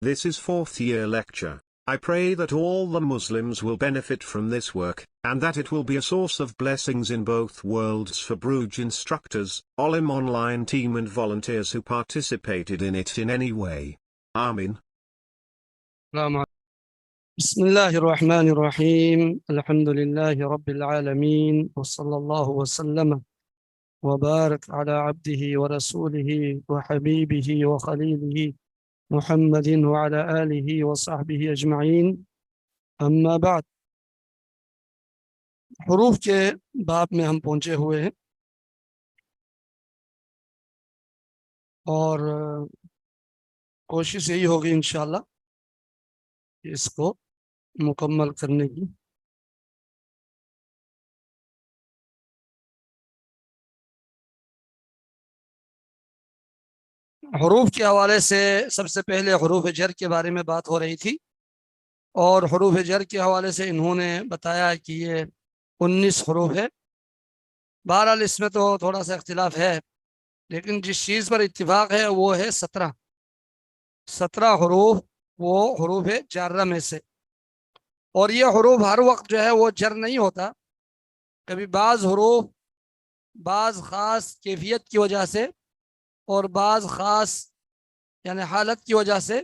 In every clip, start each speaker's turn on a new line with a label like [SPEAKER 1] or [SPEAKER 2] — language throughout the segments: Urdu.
[SPEAKER 1] This is fourth year lecture. I pray that all the Muslims will benefit from this work, and that it will be a source of blessings in both worlds for Bruges instructors, Olim online team and volunteers who participated in it in any way. Amin.
[SPEAKER 2] بسم الله الرحمن الرحيم الحمد لله رب العالمين وصلى الله وسلم وبارك على عبده ورسوله وحبيبه وخليله محمد وعلى آله وصحبه أجمعين أما بعد حروف کے باب میں ہم پہنچے ہوئے ہیں اور کوشش یہی ہوگی انشاءاللہ اس کو مکمل کرنے کی. حروف کے حوالے سے سب سے پہلے حروف جر کے بارے میں بات ہو رہی تھی اور حروف جر کے حوالے سے انہوں نے بتایا کہ یہ 19 حروف ہے. بہرحال اس میں تو تھوڑا سا اختلاف ہے لیکن جس چیز پر اتفاق ہے وہ ہے 17 حروف وہ حروف جارہ میں سے. اور یہ حروف ہر وقت جو ہے وہ جر نہیں ہوتا. کبھی بعض حروف بعض خاص کیفیت کی وجہ سے اور بعض خاص یعنی حالت کی وجہ سے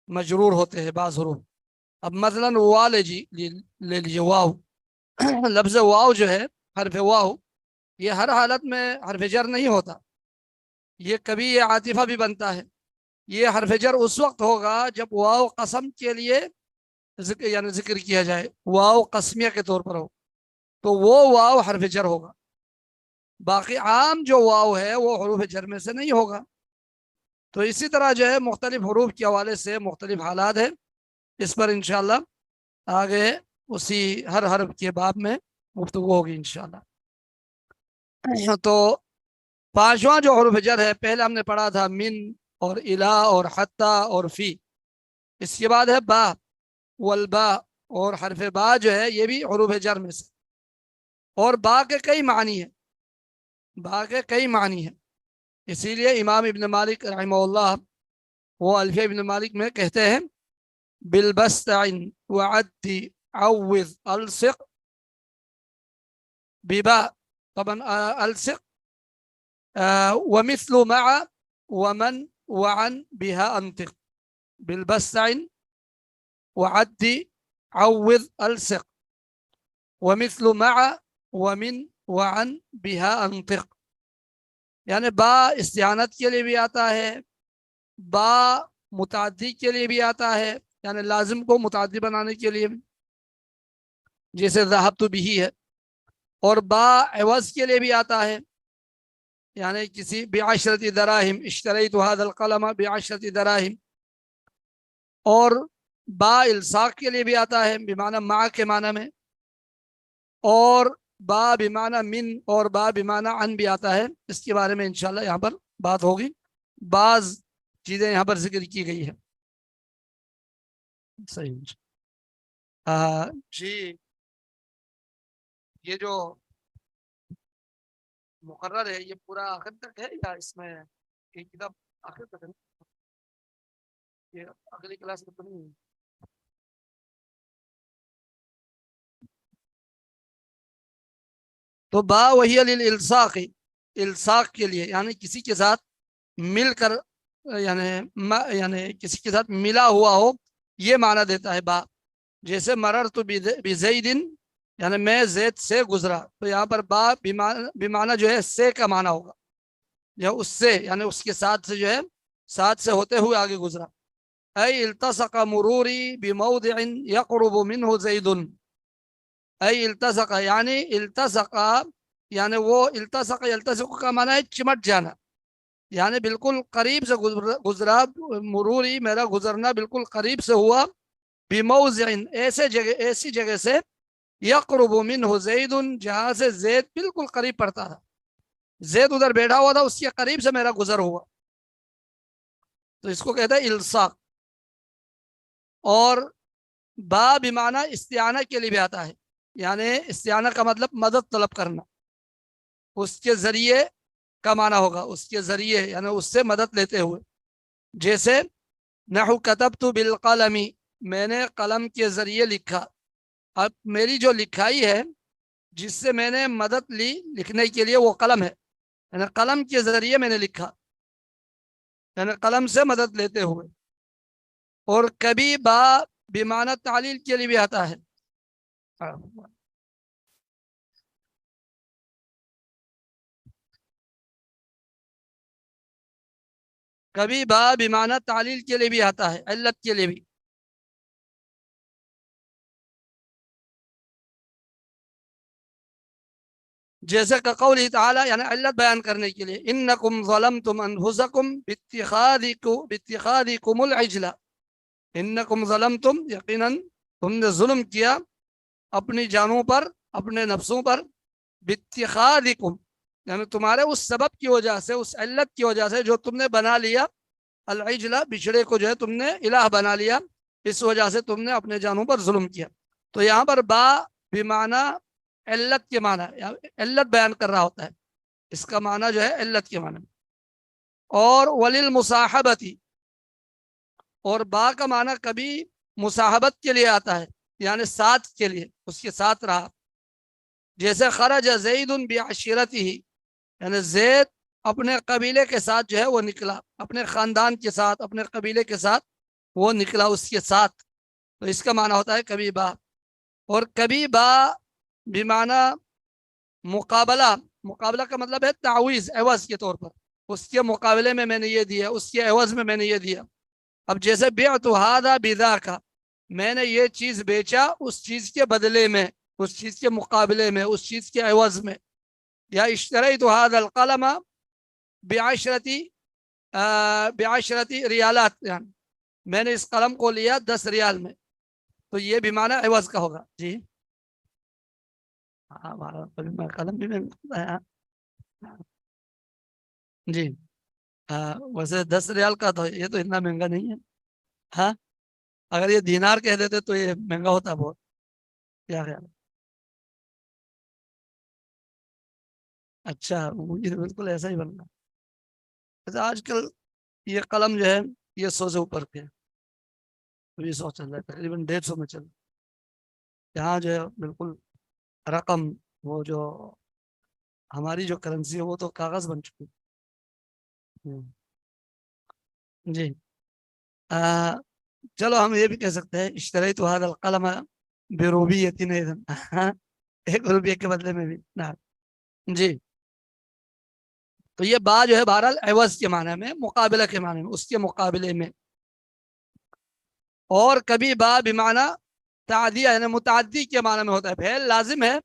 [SPEAKER 2] مجرور ہوتے ہیں بعض حروف. اب مثلا وا لے لیجیے واو. لفظ واو جو ہے حرف واو یہ ہر حالت میں حرف جر نہیں ہوتا. یہ کبھی یہ عاطفہ بھی بنتا ہے. یہ حرف جر اس وقت ہوگا جب واو قسم کے لیے ذکر کیا جائے, واو قسمیہ کے طور پر ہو تو وہ واو حرف جر ہوگا. باقی عام جو واو ہے وہ حروف جر میں سے نہیں ہوگا. تو اسی طرح جو ہے مختلف حروف کے حوالے سے مختلف حالات ہیں. اس پر انشاءاللہ آگے اسی ہر حرف کے باب میں گفتگو ہوگی انشاءاللہ. تو پانچواں جو حروف جر ہے پہلے ہم نے پڑھا تھا من اور الہ اور حتی اور فی. اس کے بعد ہے با والبا, اور حرف با جو ہے یہ بھی حروف جر میں سے. اور با کے کئی معنی ہیں, با کے کئی معنی ہیں. اسی لیے امام ابن مالک رحمہ اللہ وہ الفیہ ابن مالک میں کہتے ہیں بالبستعن وعد عوض الصق ببا. طبعا الصق ومثل مع ومن وعن بها انطق. بالبستعن وعد عوض الصق ومثل مع ومن وعن بها انطق. یعنی با استعانت کے لیے بھی آتا ہے, با متعدی کے لیے بھی آتا ہے یعنی لازم کو متعدی بنانے کے لیے جیسے ذهبت به ہے. اور با عوض کے لیے بھی آتا ہے یعنی کسی بعشرۃ دراہم اشتریت هذا القلم بعشرۃ دراہم. اور با الصاق کے لیے بھی آتا ہے بمعنی مع کے معنی میں. اور با بمعنی من اور با بمعنی عن بھی آتا ہے. اس کے بارے میں انشاءاللہ یہاں پر بات ہوگی. بعض چیزیں یہاں پر ذکر کی گئی ہے. صحیح جی. یہ جو مقرر ہے یہ پورا آخر تک ہے یا اس میں ایک کتاب آخر تک ہے؟ یہ اگلی کلاس میں تو نہیں ہے. تو با وہی للالصاق, الصاق کے لیے یعنی کسی کے ساتھ مل کر یعنی کسی کے ساتھ ملا ہوا ہو یہ معنی دیتا ہے با. جیسے مررت بزید یعنی میں زید سے گزرا, تو یہاں پر با بمعنی جو ہے سے کا معنی ہوگا یا اس سے یعنی اس کے ساتھ سے جو ہے ساتھ سے ہوتے ہوئے آگے گزرا. ای التصق مروری بموضع یقرب منه زید. ای التصق یعنی التصق یعنی وہ التصق یلتصق کا معنی ہے چمٹ جانا یعنی بالکل قریب سے گزرا. مروری میرا گزرنا بالکل قریب سے ہوا. بموضع ایسی جگہ سے یقرب منه زید جہاں سے زید بالکل قریب پڑتا تھا. زید ادھر بیٹھا ہوا تھا اس کے قریب سے میرا گزر ہوا, تو اس کو کہتا ہے الصاق. اور با بمعنی استعانہ کے لیے بھی آتا ہے یعنی استعانہ کا مطلب مدد طلب کرنا. اس کے ذریعے کا معنی ہوگا اس کے ذریعے یعنی اس سے مدد لیتے ہوئے. جیسے نحو کتبت بالقلم، میں نے قلم کے ذریعے لکھا. اب میری جو لکھائی ہے جس سے میں نے مدد لی لکھنے کے لیے وہ قلم ہے، یعنی قلم کے ذریعے میں نے لکھا، یعنی قلم سے مدد لیتے ہوئے. اور کبھی با بمعنی تعلیل کے لیے بھی آتا ہے. کبھی با بمعنی تعلیل کے لیے بھی آتا ہے، علت کے لیے بھی. جیسے کہ قوله تعالی، یعنی علت بیان کرنے کے لیے، انکم ظلمتم انفسکم باتخاذکم العجل. انکم ظلمتم، یقیناً تم نے ظلم کیا اپنی جانوں پر، اپنے نفسوں پر، باتخاذکم، یعنی تمہارے اس سبب کی وجہ سے، اس علت کی وجہ سے جو تم نے بنا لیا، العجل، بچڑے کو جو ہے تم نے الہ بنا لیا، اس وجہ سے تم نے اپنے جانوں پر ظلم کیا. تو یہاں پر با بمعنی علت کے معنی، علت بیان کر رہا ہوتا ہے، اس کا معنی جو ہے علت کے معنی. اور وللمصاحبتی، اور با کا معنی کبھی مصاحبت کے لیے آتا ہے، یعنی ساتھ کے لیے، اس کے ساتھ رہا. جیسے خرج زید بعشیرتہ، یعنی زید اپنے قبیلے کے ساتھ جو ہے وہ نکلا، اپنے خاندان کے ساتھ، اپنے قبیلے کے ساتھ وہ نکلا، اس کے ساتھ. تو اس کا معنی ہوتا ہے کبھی با. اور کبھی با بمعنی مقابلہ، مقابلہ کا مطلب ہے تعویض، عوض کے طور پر، اس کے مقابلے میں نے یہ دیا، اس کے عوض میں نے یہ دیا. اب جیسے بعت ھذا بذاک، میں نے یہ چیز بیچا اس چیز کے بدلے میں، اس چیز کے مقابلے میں، اس چیز کے عوض میں. یا اشتریت ھذا القلم بعشرتی ریالات، یعنی میں نے اس قلم کو لیا 10 ریال میں. تو یہ بھی معنی عوض کا ہوگا. جی قلم بھی میں جی ویسے 10 ریال کا تو یہ تو اتنا مہنگا نہیں ہے. ہاں اگر یہ دینار کہہ دیتے تو یہ مہنگا ہوتا بہت. کیا خیال؟ اچھا یہ بالکل ایسا ہی بن رہا. آج کل یہ قلم جو ہے یہ 100 سے اوپر کے، 100 چل رہا ہے، تقریباً 150 میں چل رہا ہے. یہاں جو ہے بالکل رقم، وہ جو ہماری جو کرنسی ہے وہ تو کاغذ بن چکی ہے. جی چلو ہم یہ بھی کہہ سکتے ہیں اشتریت ھذا القلم بروبیۃ، ایک روپیے کے بدلے میں بھی. جی تو یہ با جو ہے بہرحال عوض کے معنی میں، مقابلہ کے معنی میں، اس کے مقابلے میں. اور کبھی با بمعنی تعدیہ، یعنی متعدی کے معنی میں ہوتا ہے. فعل لازم ہے،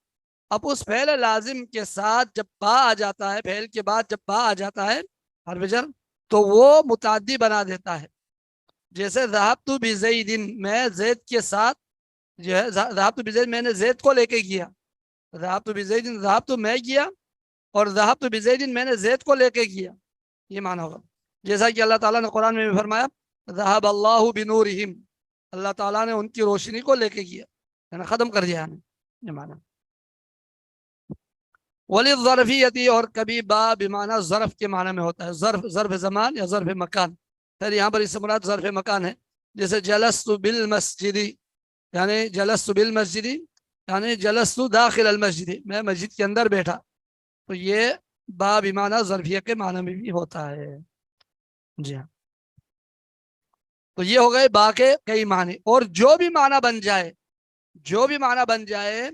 [SPEAKER 2] اب اس فعل لازم کے ساتھ جب با آ جاتا ہے، فعل کے بعد جب با آ جاتا ہے حرف جر، تو وہ متعدی بنا دیتا ہے. جیسے ذهبت بزید، میں زید کے ساتھ جو ہے، ذهبت بزید میں نے زید کو لے کے گیا. ذهبت بزید، ذهبت میں گیا، اور ذهبت بزید میں نے زید کو لے کے گیا، یہ معنی ہوگا. جیسا کہ اللہ تعالیٰ نے قرآن میں بھی فرمایا ذهب اللہ بنورہم، اللہ تعالیٰ نے ان کی روشنی کو لے کے گیا، یعنی ختم کر دیا. یہ معنی. وللظرفیتی، اور کبھی با بمعنی ظرف کے معنی میں ہوتا ہے، ظرف زمان یا ظرف مکان. پھر یہاں پر اس سے مراد ظرف مکان ہے. جیسے جلست بالمسجد، یعنی جلست بالمسجد یعنی جلست داخل المسجد، میں مسجد کے اندر بیٹھا. تو یہ با بمعنی ظرفیہ کے معنی میں بھی ہوتا ہے. جی ہاں تو یہ ہو گئے با کے کئی معنی. اور جو بھی معنی بن جائے، جو بھی معنی بن جائے،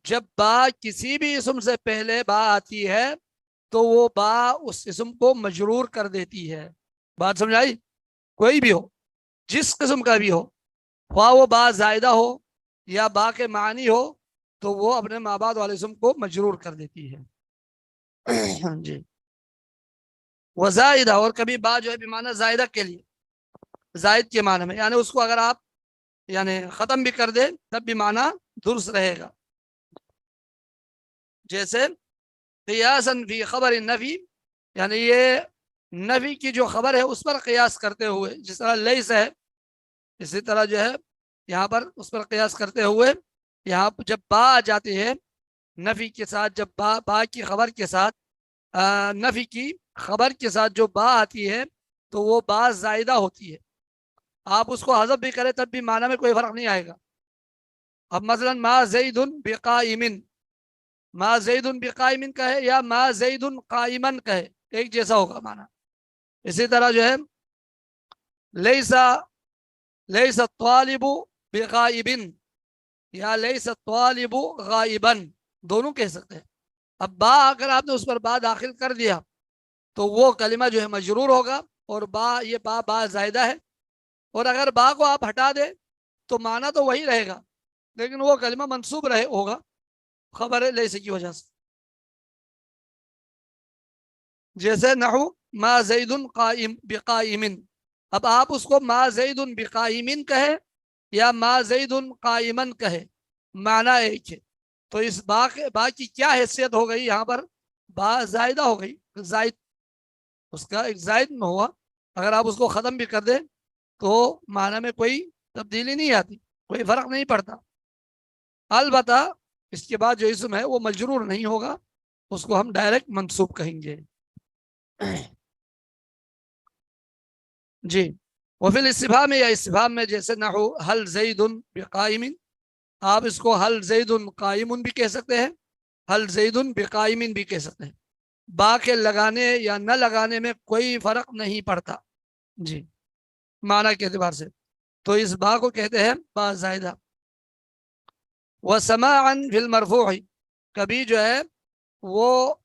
[SPEAKER 2] جب با کسی بھی اسم سے پہلے با آتی ہے تو وہ با اس اسم کو مجرور کر دیتی ہے. بات سمجھائی؟ کوئی بھی ہو، جس قسم کا بھی ہو، خواہ وہ با زائدہ ہو یا با کے معنی ہو، تو وہ اپنے ما بعد والے اسم کو مجرور کر دیتی ہے. جی وزائدہ، اور کبھی با جو ہے بمعنی زائدہ کے لیے، زائد کے معنی میں، یعنی اس کو اگر آپ یعنی ختم بھی کر دیں تب بھی معنی درست رہے گا. جیسے قیاسا فی خبر النفی، یعنی یہ نفی کی جو خبر ہے اس پر قیاس کرتے ہوئے، جس طرح لیس ہے، اسی طرح جو ہے یہاں پر اس پر قیاس کرتے ہوئے، یہاں جب با آ جاتی ہے نفی کے ساتھ، جب با کی خبر کے ساتھ، نفی کی خبر کے ساتھ جو با آتی ہے تو وہ با زائدہ ہوتی ہے. آپ اس کو حذف بھی کریں تب بھی معنی میں کوئی فرق نہیں آئے گا. اب مثلا ما زید بقائم، ما زید بقائم کہے یا ما زید قائما کہے ایک جیسا ہوگا معنی. اسی طرح جو ہے لیسا لیس الطالب بغائب یا لیس الطالب غائبا دونوں کہہ سکتے ہیں. اب با اگر آپ نے اس پر با داخل کر دیا تو وہ کلمہ جو ہے مجرور ہوگا، اور یہ با زائدہ ہے. اور اگر با کو آپ ہٹا دیں تو معنی تو وہی رہے گا لیکن وہ کلمہ منصوب ہوگا خبر لیس کی وجہ سے. جیسے نحو ما زید قائم بقائم، اب آپ اس کو ما زید بقائم کہے یا ما زید قائما کہے معنی ایک ہے. تو اس با کی کیا حیثیت ہو گئی یہاں پر؟ با زائدہ ہو گئی، زائد اس کا ایک زائد میں ہوا. اگر آپ اس کو ختم بھی کر دیں تو معنی میں کوئی تبدیلی نہیں آتی، کوئی فرق نہیں پڑتا. البتہ اس کے بعد جو اسم ہے وہ مجرور نہیں ہوگا، اس کو ہم ڈائریکٹ منصوب کہیں گے. جی وفی الاستفہام یا استفہام میں جیسے نحو حل زید بقائم، آپ اس کو حل زید قائم بھی کہہ سکتے ہیں، حل زید بقائم بھی کہہ سکتے ہیں. با کے لگانے یا نہ لگانے میں کوئی فرق نہیں پڑتا جی معنی کے اعتبار سے. تو اس با کو کہتے ہیں با زائدہ. وسماعا فی المرفوع، کبھی جو ہے وہ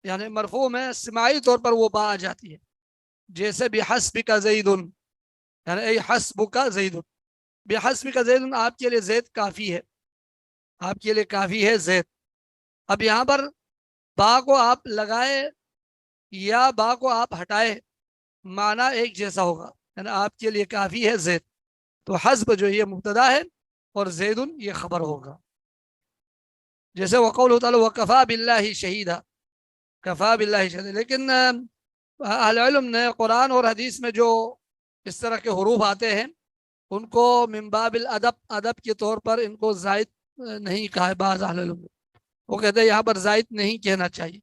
[SPEAKER 2] یعنی مرفوع میں سماعی طور پر وہ با آ جاتی ہے. جیسے بحسبک زید یعنی ای حسبک زید، بحسبک زید آپ کے لیے زید کافی ہے، آپ کے لیے کافی ہے زید. اب یہاں پر با کو آپ لگائے یا با کو آپ ہٹائے معنی ایک جیسا ہوگا، یعنی آپ کے لیے کافی ہے زید. تو حسب جو یہ مبتدا ہے اور زید یہ خبر ہوگا. جیسے وقول تعالی وکفا باللہ شہیدا، کفا باللہ شہیدا. لیکن اہل علم نے قرآن اور حدیث میں جو اس طرح کے حروف آتے ہیں ان کو من باب الادب ادب کے طور پر ان کو زائد نہیں کہا ہے. بعض اہل علم وہ کہتے ہیں یہاں پر زائد نہیں کہنا چاہیے.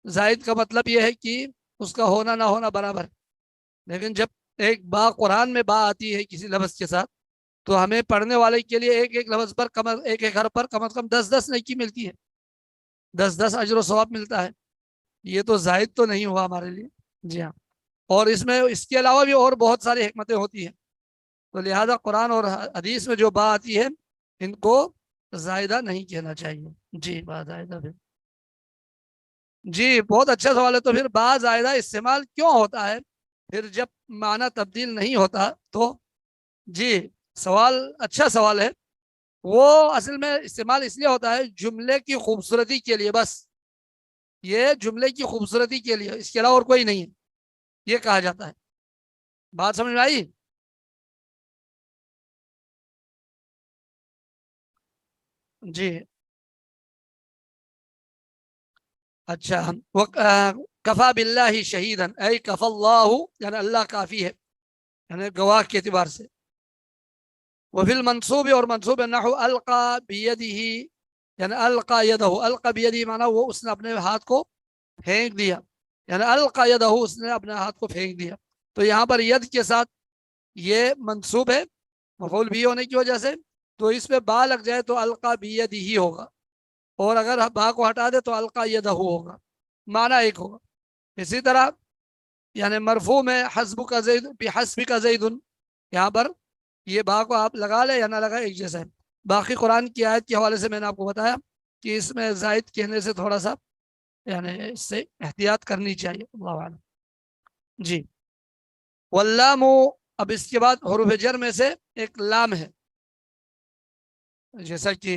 [SPEAKER 2] زائد کا مطلب یہ ہے کہ اس کا ہونا نہ ہونا برابر ہے. لیکن جب ایک با قرآن میں با آتی ہے کسی لفظ کے ساتھ تو ہمیں پڑھنے والے کے لیے ایک ایک لفظ پر ایک ایک حرف پر کم از کم 10 نیکی ملتی ہے، 10 اجر و ثواب ملتا ہے. یہ تو زائد تو نہیں ہوا ہمارے لیے. جی ہاں، اور اس میں اس کے علاوہ بھی اور بہت ساری حکمتیں ہوتی ہیں. تو لہذا قرآن اور حدیث میں جو با آتی ہے ان کو زائدہ نہیں کہنا چاہیے. جی با زائدہ پھر جی بہت اچھا سوال ہے. تو پھر با زائدہ استعمال کیوں ہوتا ہے پھر جب معنی تبدیل نہیں ہوتا؟ تو جی سوال اچھا سوال ہے. وہ اصل میں استعمال اس لیے ہوتا ہے جملے کی خوبصورتی کے لیے، بس یہ جملے کی خوبصورتی کے لیے، اس کے علاوہ اور کوئی نہیں ہے یہ کہا جاتا ہے. بات سمجھ میں آئی؟ جی اچھا. کفا باللہ شہیدن اے کفا اللہ یعنی اللہ کافی ہے، یعنی گواہ کے اعتبار سے. وفی المنصوب اور منصوب نحو القا بیدہ یعنی القا یدہ، القا بیدہ مانا وہ اس نے اپنے ہاتھ کو پھینک دیا، یعنی القا یدہ اس نے اپنے ہاتھ کو پھینک دیا. تو یہاں پر ید کے ساتھ یہ منصوب ہے مفعول بھی ہونے کی وجہ سے، تو اس پہ با لگ جائے تو القا بیدہ ہی ہوگا، اور اگر با کو ہٹا دے تو القا یدہ ہوگا، معنی ایک ہوگا. اسی طرح یعنی مرفوع میں حسب کا زید بحسب کا زید، یہاں پر یہ با کو آپ لگا لے یا نہ لگا ایک جیسا ہے. باقی قرآن کی آیت کے حوالے سے میں نے آپ کو بتایا کہ اس میں زائد کہنے سے تھوڑا سا یعنی اس سے احتیاط کرنی چاہیے. اللہ عالم. جی واللام، اب اس کے بعد حروف جر میں سے ایک لام ہے، جیسا کہ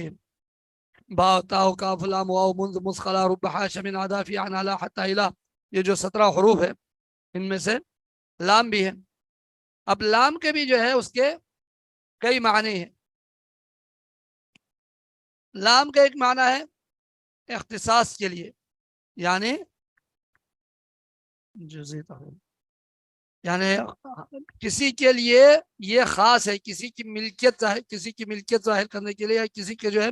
[SPEAKER 2] با تاؤ کاف لام واو منذ مسخلا رب حاش من عدافی عن علا حتی الہ، یہ جو 17 حروف ہے ان میں سے لام بھی ہے. اب لام کے بھی جو ہے اس کے کئی معنی ہیں. لام کا ایک معنی ہے اختصاص کے لیے، یعنی یعنی کسی کے لیے یہ خاص ہے، کسی کی ملکیت ظاہر کرنے کے لیے، یا کسی کے جو ہے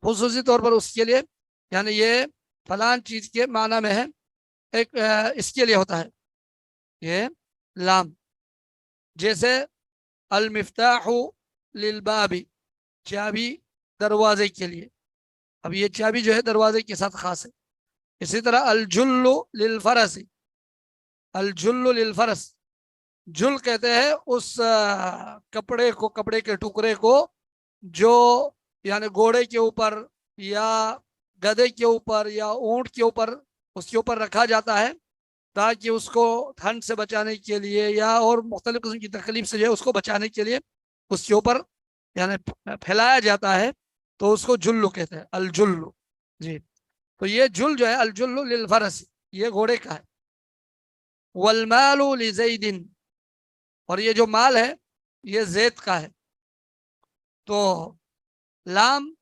[SPEAKER 2] خصوصی طور پر اس کے لیے، یعنی یہ فلان چیز کے معنی میں ہے، ایک اس کے لیے ہوتا ہے یہ لام. جیسے المفتاح للبابی، چابی دروازے کے لیے. اب یہ چابی جو ہے دروازے کے ساتھ خاص ہے. اسی طرح الجل للفرس، الجل للفرس، جل کہتے ہیں اس کپڑے کو، کپڑے کے ٹکڑے کو جو یعنی گھوڑے کے اوپر یا گدھے کے اوپر یا اونٹ کے اوپر اس کے اوپر رکھا جاتا ہے تاکہ اس کو ٹھنڈ سے بچانے کے لیے یا اور مختلف قسم کی تکلیف سے جو ہے اس کو بچانے کے لیے اس کے اوپر یعنی پھیلایا جاتا ہے، تو اس کو جلو کہتے ہیں، الجلو. جی تو یہ جل جو ہے الجلو للفرس، یہ گھوڑے کا ہے. والمال لزید، اور یہ جو مال ہے یہ زید کا ہے. تو لام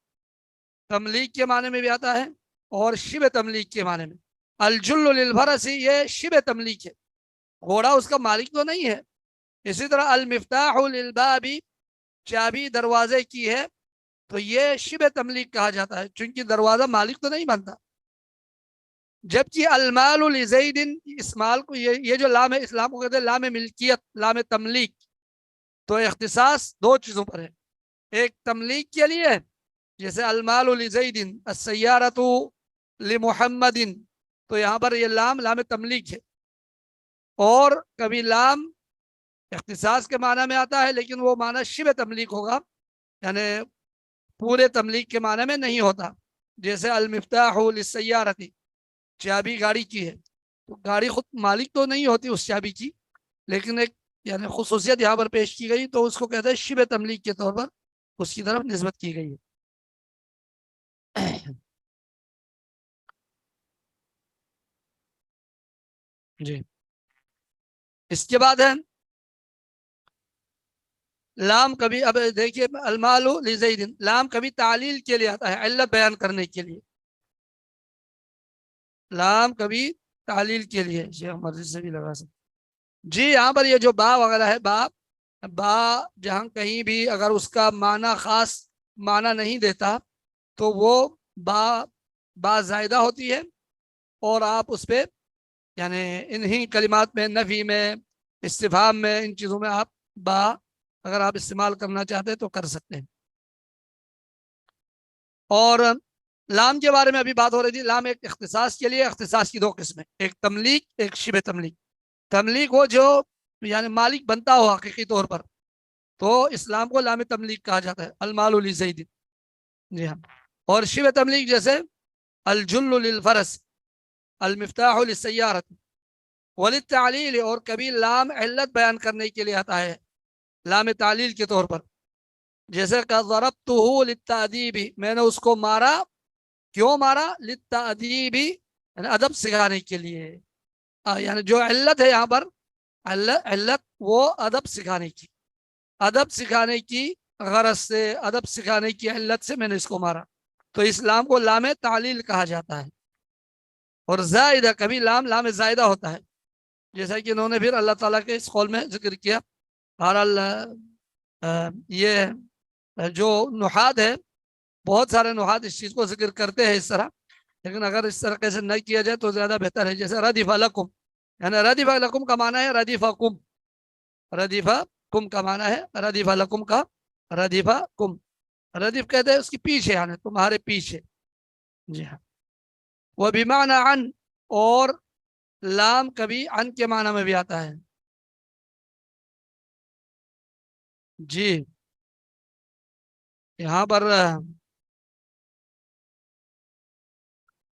[SPEAKER 2] تملیک کے معنی میں بھی آتا ہے اور شبہ تملیک کے معنی میں. الجل للفرس یہ شبہ تملیک ہے، گھوڑا اس کا مالک تو نہیں ہے. اسی طرح المفتاح للباب، چابی دروازے کی ہے، تو یہ شبہ تملیک کہا جاتا ہے چونکہ دروازہ مالک تو نہیں بنتا. جبکہ المال لزید، اس مال کو یہ جو لام ہے اسلام کو کہتے ہیں لام ملکیت، لام تملیک. تو اختصاص دو چیزوں پر ہے، ایک تملیک کے لیے جیسے المال لزید السیارۃ لمحمد، تو یہاں پر یہ لام لام تملیک ہے. اور کبھی لام اختصاص کے معنی میں آتا ہے لیکن وہ معنی شبہ تملیک ہوگا، یعنی پورے تملیک کے معنی میں نہیں ہوتا. جیسے المفتاح للسیارۃ، چابی گاڑی کی ہے، تو گاڑی خود مالک تو نہیں ہوتی اس چابی کی، لیکن ایک یعنی خصوصیت یہاں پر پیش کی گئی تو اس کو کہتے ہیں شبہ تملیک کے طور پر اس کی طرف نسبت کی گئی ہے. جی اس کے بعد ہے لام. کبھی اب دیکھیے المال لزید، لام کبھی تعلیل کے لیے آتا ہے، علت بیان کرنے کے لیے. لام کبھی تعلیل کے لیے، شیخ مرضی سے بھی لگا سکتے. جی یہاں پر یہ جو با وغیرہ ہے، با جہاں کہیں بھی اگر اس کا معنی خاص معنی نہیں دیتا تو وہ با زائدہ ہوتی ہے، اور آپ اس پہ یعنی انہی کلمات میں، نفی میں، استفہام میں، ان چیزوں میں آپ با اگر آپ استعمال کرنا چاہتے ہیں تو کر سکتے ہیں. اور لام کے بارے میں ابھی بات ہو رہی تھی. لام ایک اختصاص کے لیے، اختصاص کی دو قسمیں، ایک تملیک، ایک شبہ تملیک. تملیک ہو جو یعنی مالک بنتا ہو حقیقی طور پر، تو اسلام کو لام تملیک کہا جاتا ہے، المال لزید. جی ہاں. اور شبہ تملیک جیسے الجل للفرس، المفتاح للسیارۃ، وللتعلیل، اور کبھی لام علت بیان کرنے کے لیے آتا ہے لام تعلیل کے طور پر. جیسے کہ ضربتہ للتأدیب، میں نے اس کو مارا، کیوں مارا؟ للتأدیب، یعنی ادب سکھانے کے لیے. یعنی جو علت ہے یہاں پر، علت وہ ادب سکھانے کی، ادب سکھانے کی غرض سے، ادب سکھانے کی علت سے میں نے اس کو مارا. تو اسلام کو لام تعلیل کہا جاتا ہے. اور زائدہ، کبھی لام لام زائدہ ہوتا ہے، جیسا کہ انہوں نے پھر اللہ تعالیٰ کے اس قول میں ذکر کیا. بہرحال یہ جو نحات ہے، بہت سارے نحات اس چیز کو ذکر کرتے ہیں اس طرح، لیکن اگر اس طریقے سے نہ کیا جائے تو زیادہ بہتر ہے. جیسے ردف لکم، یعنی ردف لکم کا معنی ہے ردف کم، ردف کم کا معنی ہے ردف لکم کا ردف کم. ردف کہتے ہیں اس کی پیچھے، یعنی تمہارے پیچھے. جی ہاں. وہ بمعنی عن، اور لام کبھی عن کے معنی میں بھی آتا ہے. جی یہاں پر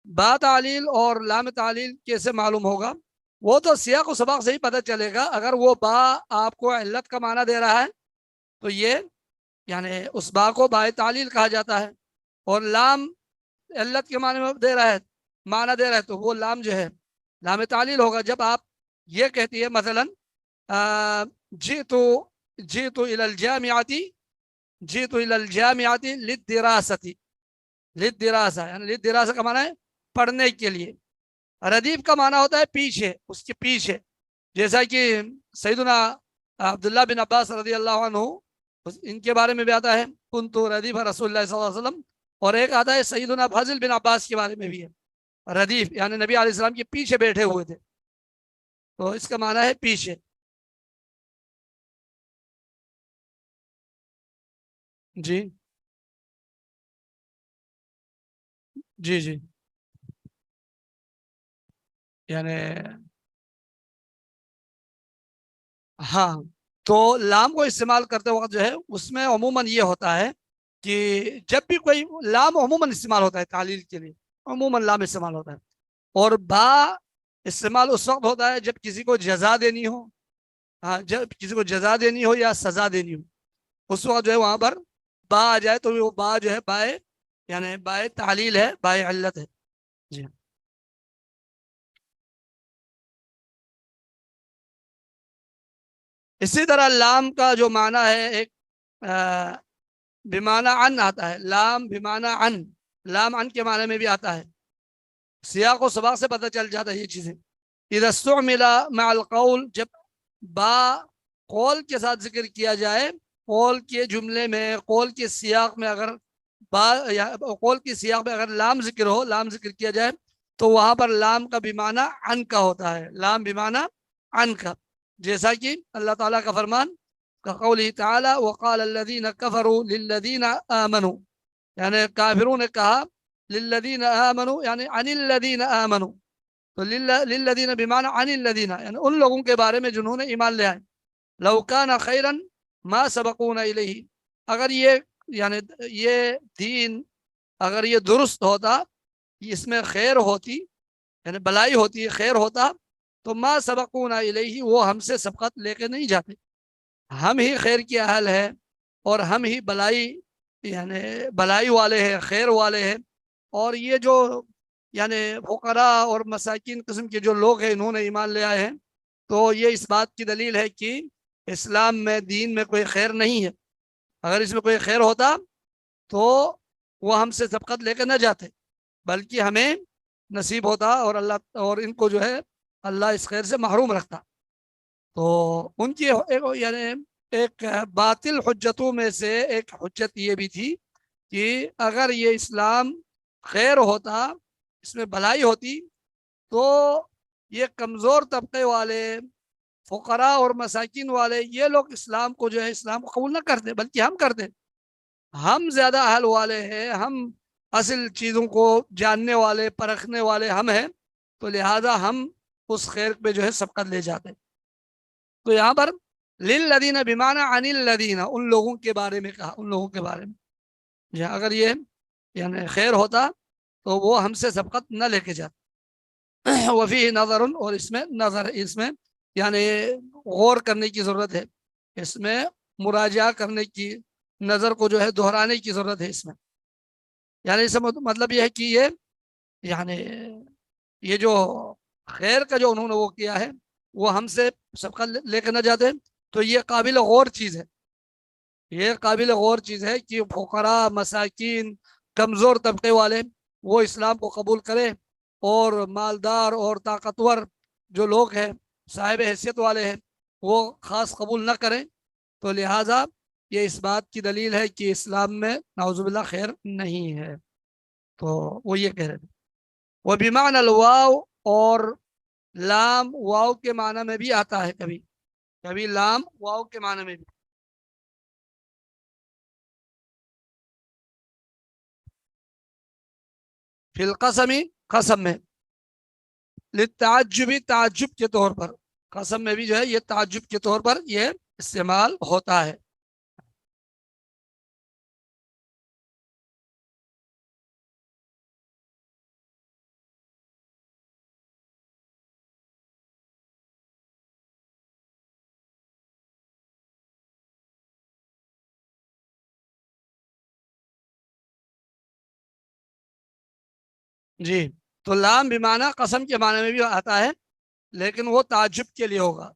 [SPEAKER 2] با تعلیل اور لام تعلیل کیسے معلوم ہوگا؟ وہ تو سیاق و سباق سے ہی پتہ چلے گا. اگر وہ با آپ کو علت کا معنی دے رہا ہے تو یہ یعنی اس با کو با تعلیل کہا جاتا ہے، اور لام علت کے معنی میں دے رہا ہے، معنی دے رہا ہے، تو وہ لام جو ہے لام تعلیل ہوگا. جب آپ یہ کہتی ہے مثلا جئت الى الجامعۃ، جئت الى الجامعۃ للدراسۃ، للدراسہ، یعنی للدراسہ کا معنی ہے پڑھنے کے لیے. ردیف کا معنی ہوتا ہے پیچھے، اس کے پیچھے. جیسا کہ سیدنا عبداللہ بن عباس رضی اللہ عنہ، ان کے بارے میں بھی آتا ہے کنت ردیف رسول اللہ صلی اللہ علیہ وسلم. اور ایک آتا ہے سیدنا فضل بن عباس کے بارے میں بھی ہے، ردیف یعنی نبی علیہ السلام کے پیچھے بیٹھے ہوئے تھے، تو اس کا معنی ہے پیچھے. جی جی جی یعنی ہاں، تو لام کو استعمال کرتے وقت جو ہے اس میں عموماً یہ ہوتا ہے کہ جب بھی کوئی لام عموماً استعمال ہوتا ہے تعلیل کے لیے، عموماً لام استعمال ہوتا ہے، اور با استعمال اس وقت ہوتا ہے جب کسی کو جزا دینی ہو، ہاں جب کسی کو جزا دینی ہو یا سزا دینی ہو، اس وقت جو ہے وہاں پر با آ جائے تو وہ با جو ہے بائے یعنی بائے تعلیل ہے، بائے علت ہے. جی اسی طرح لام کا جو معنی ہے ایک بمعنی عن آتا ہے، لام بمعنی عن، لام عن کے معنی میں بھی آتا ہے. سیاق و سباق سے پتہ چل جاتا ہے یہ چیزیں. اذا استعمل مع القول، جب با قول کے ساتھ ذکر کیا جائے، قول کے جملے میں، قول کے سیاق میں اگر با یا قول کے سیاق میں اگر لام ذکر ہو، لام ذکر کیا جائے تو وہاں پر لام کا بمعنی عن کا ہوتا ہے، لام بمعنی عن کا. جیسا کہ اللہ تعالیٰ کا فرمان قوله تعالی وقال الذين كفروا للذين آمنوا، یعنی کافروں نے کہا للذین آمنوا یعنی عن الذین آمنوا، تو للذین بمعنی عن الذین یعنی ان لوگوں کے بارے میں جنہوں نے ایمان لے آئے. لو کان خیرا ما سبقونا الیہ، اگر یہ یعنی یہ دین اگر یہ درست ہوتا، اس میں خیر ہوتی یعنی بلائی ہوتی، خیر ہوتا تو ما سبقونا الیہ، وہ ہم سے سبقت لے کے نہیں جاتے. ہم ہی خیر کی اہل ہے اور ہم ہی بلائی یعنی بلائی والے ہیں، خیر والے ہیں. اور یہ جو یعنی فقراء اور مساکین قسم کے جو لوگ ہیں انہوں نے ایمان لے آئے ہیں، تو یہ اس بات کی دلیل ہے کہ اسلام میں، دین میں کوئی خیر نہیں ہے. اگر اس میں کوئی خیر ہوتا تو وہ ہم سے سبقت لے کے نہ جاتے، بلکہ ہمیں نصیب ہوتا اور اللہ اور ان کو جو ہے اللہ اس خیر سے محروم رکھتا. تو ان کی یعنی ایک باطل حجتوں میں سے ایک حجت یہ بھی تھی کہ اگر یہ اسلام خیر ہوتا، اس میں بھلائی ہوتی، تو یہ کمزور طبقے والے فقراء اور مساکین والے یہ لوگ اسلام کو جو ہے اسلام کو قبول نہ کرتے، بلکہ ہم کرتے. ہم زیادہ اہل والے ہیں، ہم اصل چیزوں کو جاننے والے، پرکھنے والے ہم ہیں، تو لہذا ہم اس خیر پہ جو ہے سبقت لے جاتے. تو یہاں پر للذین بمعنی عن الذین، ان لوگوں کے بارے میں کہا، ان لوگوں کے بارے میں. جی اگر یہ یعنی خیر ہوتا تو وہ ہم سے سبقت نہ لے کے جاتے. وفیہ نظر، اور اس میں نظر، اس میں یعنی غور کرنے کی ضرورت ہے، اس میں مراجعہ کرنے کی، نظر کو جو ہے دہرانے کی ضرورت ہے اس میں. یعنی اس کا مطلب یہ ہے کہ یہ یعنی یہ جو خیر کا جو انہوں نے وہ کیا ہے وہ ہم سے سبقت لے کے نہ جاتے. تو یہ قابل غور چیز ہے، یہ قابل غور چیز ہے کہ فقراء، مساکین، کمزور طبقے والے وہ اسلام کو قبول کریں، اور مالدار اور طاقتور جو لوگ ہیں، صاحب حیثیت والے ہیں، وہ خاص قبول نہ کریں. تو لہٰذا یہ اس بات کی دلیل ہے کہ اسلام میں نعوذ باللہ خیر نہیں ہے. تو وہ یہ کہہ رہے تھے. وہ بمعنی الواو، اور لام واو کے معنی میں بھی آتا ہے، کبھی کبھی لام واو کے معنی میں بھی. فی القسمی، قسم میں، للتعجبی، تعجب کے طور پر، قسم میں بھی جو ہے یہ تعجب کے طور پر یہ استعمال ہوتا ہے. جی تو لام بمعنی قسم کے معنی میں بھی آتا ہے، لیکن وہ تعجب کے لیے ہوگا،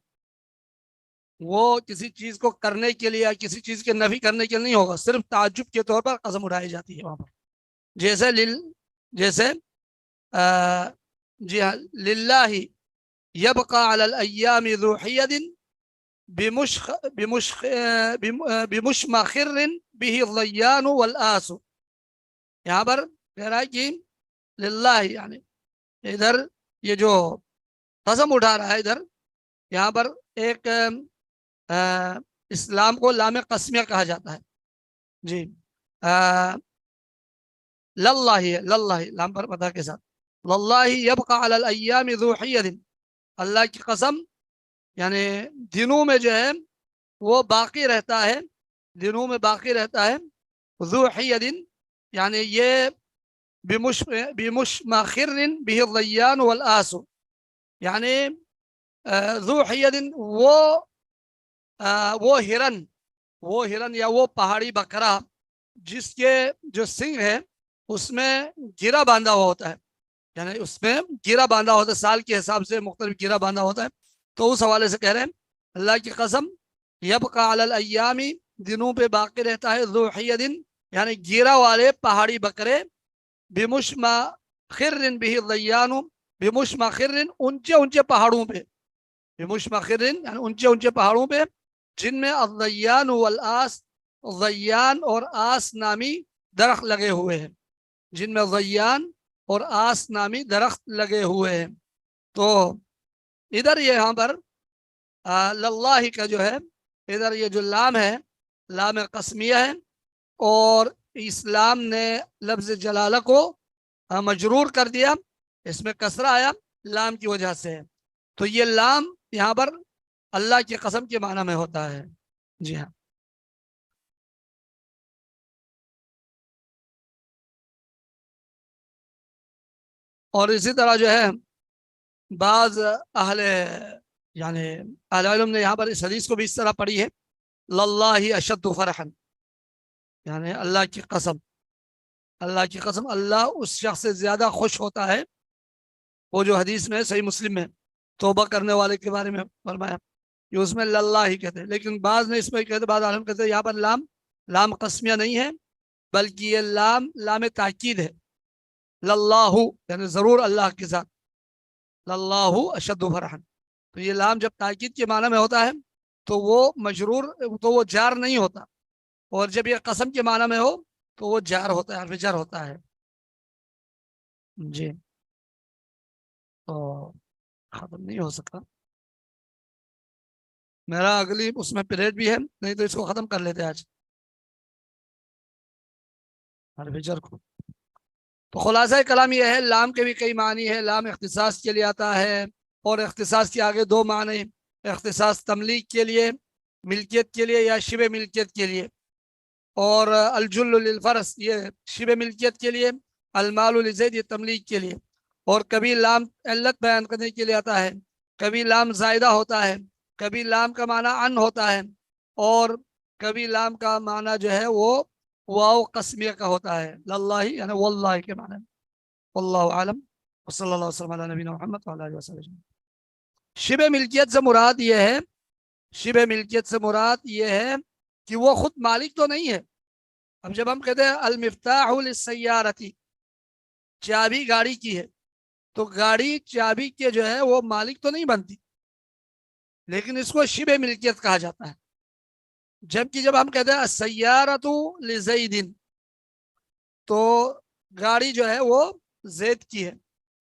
[SPEAKER 2] وہ کسی چیز کو کرنے کے لیے یا کسی چیز کے نفی کرنے کے لیے نہیں ہوگا، صرف تعجب کے طور پر قسم اٹھائی جاتی ہے وہاں پر. جیسے جیسے جی ہاں، للہ یبقى علی الایام ذو حید بمشمخر به الضیان والآس. یہاں پر کہہ رہا ہے کہ للہ یعنی ادھر یہ جو قسم اٹھا رہا ہے ادھر یہاں پر ایک اسلام کو لام قسمیہ کہا جاتا ہے. جی للہ للہ لام پر پتہ کے ساتھ للہ یبقى علی الایام ذو حید، اللہ کی قسم یعنی دنوں میں جو ہے وہ باقی رہتا ہے، دنوں میں باقی رہتا ہے، ذو حید یعنی یہ بمشمخر به الضیان والآس، یعنی ذو حید وہ ہرن، وہ ہرن یا وہ پہاڑی بکرا جس کے جو سنگ ہے اس میں گرا باندھا ہوا ہوتا ہے، یعنی اس میں گرا باندھا ہوتا ہے، سال کے حساب سے مختلف گرا باندھا ہوتا ہے، تو اس حوالے سے کہہ رہے ہیں اللہ کی قسم یبقى علی الایام دنوں پہ باقی رہتا ہے، ذو حید یعنی گرا والے پہاڑی بکرے، بمشمخر به الضیان بمشمخر اونچے اونچے پہاڑوں پہ، بمشمخر یعنی اونچے اونچے پہاڑوں پہ جن میں الضیان والاس، ضیان اور آس نامی درخت لگے ہوئے ہیں، جن میں ضیان اور آس نامی درخت لگے ہوئے ہیں۔ تو ادھر یہاں پر للہ کا جو ہے ادھر یہ جو لام ہے لام قسمیہ ہے، اور اسلام نے لفظ جلالہ کو مجرور کر دیا، اس میں کسرہ آیا لام کی وجہ سے، تو یہ لام یہاں پر اللہ کی قسم کے معنی میں ہوتا ہے۔ جی ہاں، اور اسی طرح جو ہے بعض اہل یعنی اہل علم نے یہاں پر اس حدیث کو بھی اس طرح پڑھی ہے، للہ اشد فرحا، یعنی اللہ کی قسم، اللہ کی قسم اللہ اس شخص سے زیادہ خوش ہوتا ہے، وہ جو حدیث میں صحیح مسلم میں توبہ کرنے والے کے بارے میں فرمایا کہ اس میں للہ ہی کہتے ہیں، لیکن بعض نے اس میں کہتے، بعض عالم کہتے ہیں یہاں پر لام لام قسمیہ نہیں ہے بلکہ یہ لام لام تاکید ہے، للہ یعنی ضرور اللہ کے ساتھ، للہ اشد فرحا، تو یہ لام جب تاکید کے معنی میں ہوتا ہے تو وہ مجرور، تو وہ جار نہیں ہوتا، اور جب یہ قسم کے معنی میں ہو تو وہ جار ہوتا ہے، حرف جر ہوتا ہے۔ جی تو ختم نہیں ہو سکتا میرا، اگلی اس میں پیریڈ بھی ہے، نہیں تو اس کو ختم کر لیتے آج حرف جر کو۔ تو خلاصہ کلام یہ ہے لام کے بھی کئی معنی ہے، لام اختصاص کے لیے آتا ہے، اور اختصاص کے آگے دو معنی، اختصاص تملیک کے لیے، ملکیت کے لیے یا شبہ ملکیت کے لیے، اور الجل للفرس یہ شبہ ملکیت کے لیے، المال لزید یہ تملیک کے لیے، اور کبھی لام علت بیان کرنے کے لیے آتا ہے، کبھی لام زائدہ ہوتا ہے، کبھی لام کا معنی ان ہوتا ہے، اور کبھی لام کا معنی جو ہے وہ واو قسمیہ کا ہوتا ہے، للہ یعنی واللہ کے معنی، واللہ عالم، وصلی اللہ وسلم علی نبینا محمد وعلی آلہ وسلم۔ شبہ ملکیت سے مراد یہ ہے، شبہ ملکیت سے مراد یہ ہے کہ وہ خود مالک تو نہیں ہے، اب جب ہم کہتے ہیں المفتاح للسیارتی، چابی گاڑی کی ہے، تو گاڑی چابی کے جو ہے وہ مالک تو نہیں بنتی، لیکن اس کو شبہ ملکیت کہا جاتا ہے، جبکہ جب ہم کہتے ہیں السیارۃ لزید، تو گاڑی جو ہے وہ زید کی ہے،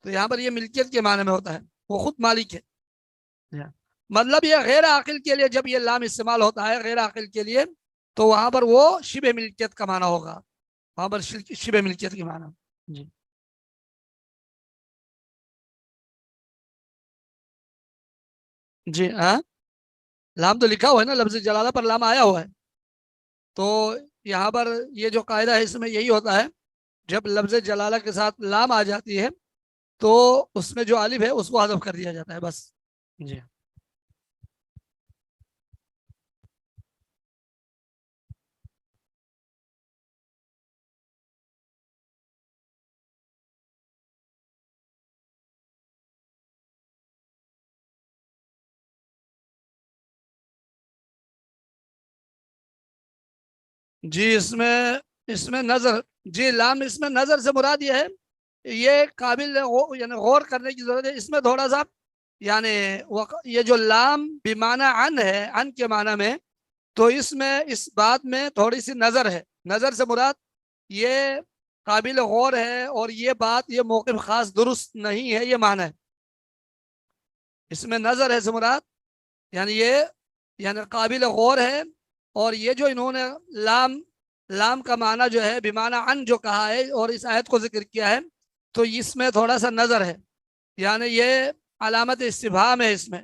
[SPEAKER 2] تو یہاں پر یہ ملکیت کے معنی میں ہوتا ہے، وہ خود مالک ہے، مطلب یہ غیر عاقل کے لیے جب یہ لام استعمال ہوتا ہے غیر عاقل کے لیے، تو وہاں پر وہ شبہ ملکیت کا معنی ہوگا، وہاں پر شبہ ملکیت کے معنی۔ جی جی ہاں، لام تو لکھا ہوا ہے نا، لفظ جلالہ پر لام آیا ہوا ہے، تو یہاں پر یہ جو قاعدہ ہے اس میں یہی ہوتا ہے، جب لفظ جلالہ کے ساتھ لام آ جاتی ہے تو اس میں جو الف ہے اس کو حذف کر دیا جاتا ہے بس۔ جی جی اس میں نظر، جی لام اس میں نظر سے مراد یہ ہے، یہ قابل یعنی غور کرنے کی ضرورت ہے، اس میں تھوڑا سا یعنی یہ جو لام بمعنی ان ہے، ان کے معنی میں، تو اس میں اس بات میں تھوڑی سی نظر ہے، نظر سے مراد یہ قابل غور ہے، اور یہ بات یہ موقف خاص درست نہیں ہے، یہ معنی ہے، اس میں نظر ہے سے مراد یعنی یہ یعنی قابل غور ہے، اور یہ جو انہوں نے لام لام کا معنی جو ہے بمعنی ان جو کہا ہے اور اس آیت کو ذکر کیا ہے، تو اس میں تھوڑا سا نظر ہے، یعنی یہ علامت استفہام ہے، اس میں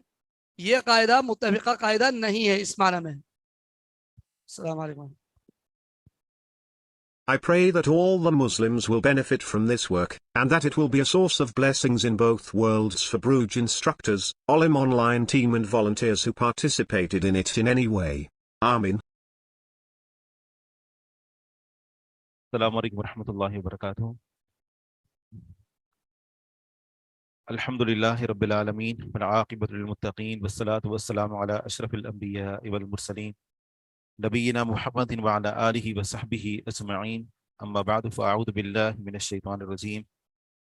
[SPEAKER 2] یہ قاعدہ متفقہ قاعدہ نہیں ہے اس معنی میں۔ السلام علیکم۔
[SPEAKER 1] I pray that all the Muslims will benefit from this work, and that it will be a source of blessings in both worlds for Bruj instructors, Olim online team and volunteers who participated in it in any way. Amin.
[SPEAKER 3] السلام علیکم ورحمۃ اللہ وبرکاتہ۔ الحمد للہ رب العالمین والعاقبۃ للمتقین والصلاۃ والسلام علی اشرف الانبیاء والمرسلین نبینا محمد وعلی آلہ وصحبہ اجمعین، اما بعد فاعوذ باللہ من الشیطان الرجیم،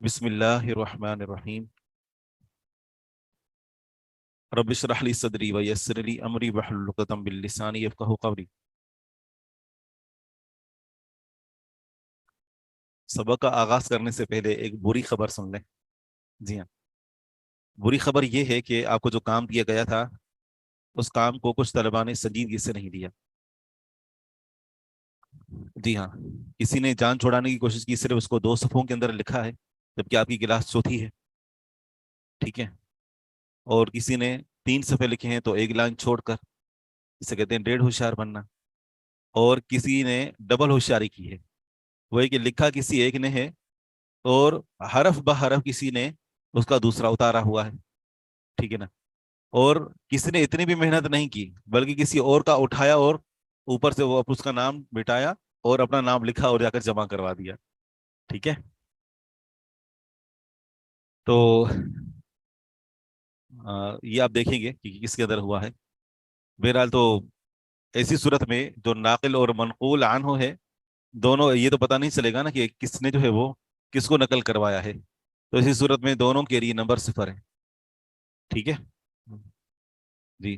[SPEAKER 3] بسم اللہ الرحمن الرحیم۔ رب اشرح لی صدری ویسر لی امری واحلل عقدۃ من لسانی یفقہوا قولی۔ سبق کا آغاز کرنے سے پہلے ایک بری خبر سن لیں۔ جی ہاں، بری خبر یہ ہے کہ آپ کو جو کام دیا گیا تھا اس کام کو کچھ طلباء نے سنجیدگی سے نہیں لیا۔ جی ہاں، کسی نے جان چھوڑانے کی کوشش کی، صرف اس کو 2 صفحوں کے اندر لکھا ہے جبکہ آپ کی کلاس چوتھی ہے، ٹھیک ہے، اور کسی نے 3 صفحے لکھے ہیں تو 1 لائن چھوڑ کر، اسے کہتے ہیں 1.5 ہوشیار بننا، اور کسی نے ڈبل ہوشیاری کی ہے، وہ ہے کہ لکھا کسی ایک نے ہے اور حرف بحرف کسی نے اس کا دوسرا اتارا ہوا ہے، ٹھیک ہے نا، اور کسی نے اتنی بھی محنت نہیں کی بلکہ کسی اور کا اٹھایا اور اوپر سے وہ اس کا نام مٹایا اور اپنا نام لکھا اور جا کر جمع کروا دیا، ٹھیک ہے۔ تو یہ آپ دیکھیں گے کہ کس کے اندر ہوا ہے۔ بہرحال تو ایسی صورت میں جو ناقل اور منقول عنہ ہے دونوں، یہ تو پتہ نہیں چلے گا نا کہ کس نے جو ہے وہ کس کو نقل کروایا ہے، تو اسی صورت میں دونوں کے لیے نمبر 0 ہے، ٹھیک ہے جی۔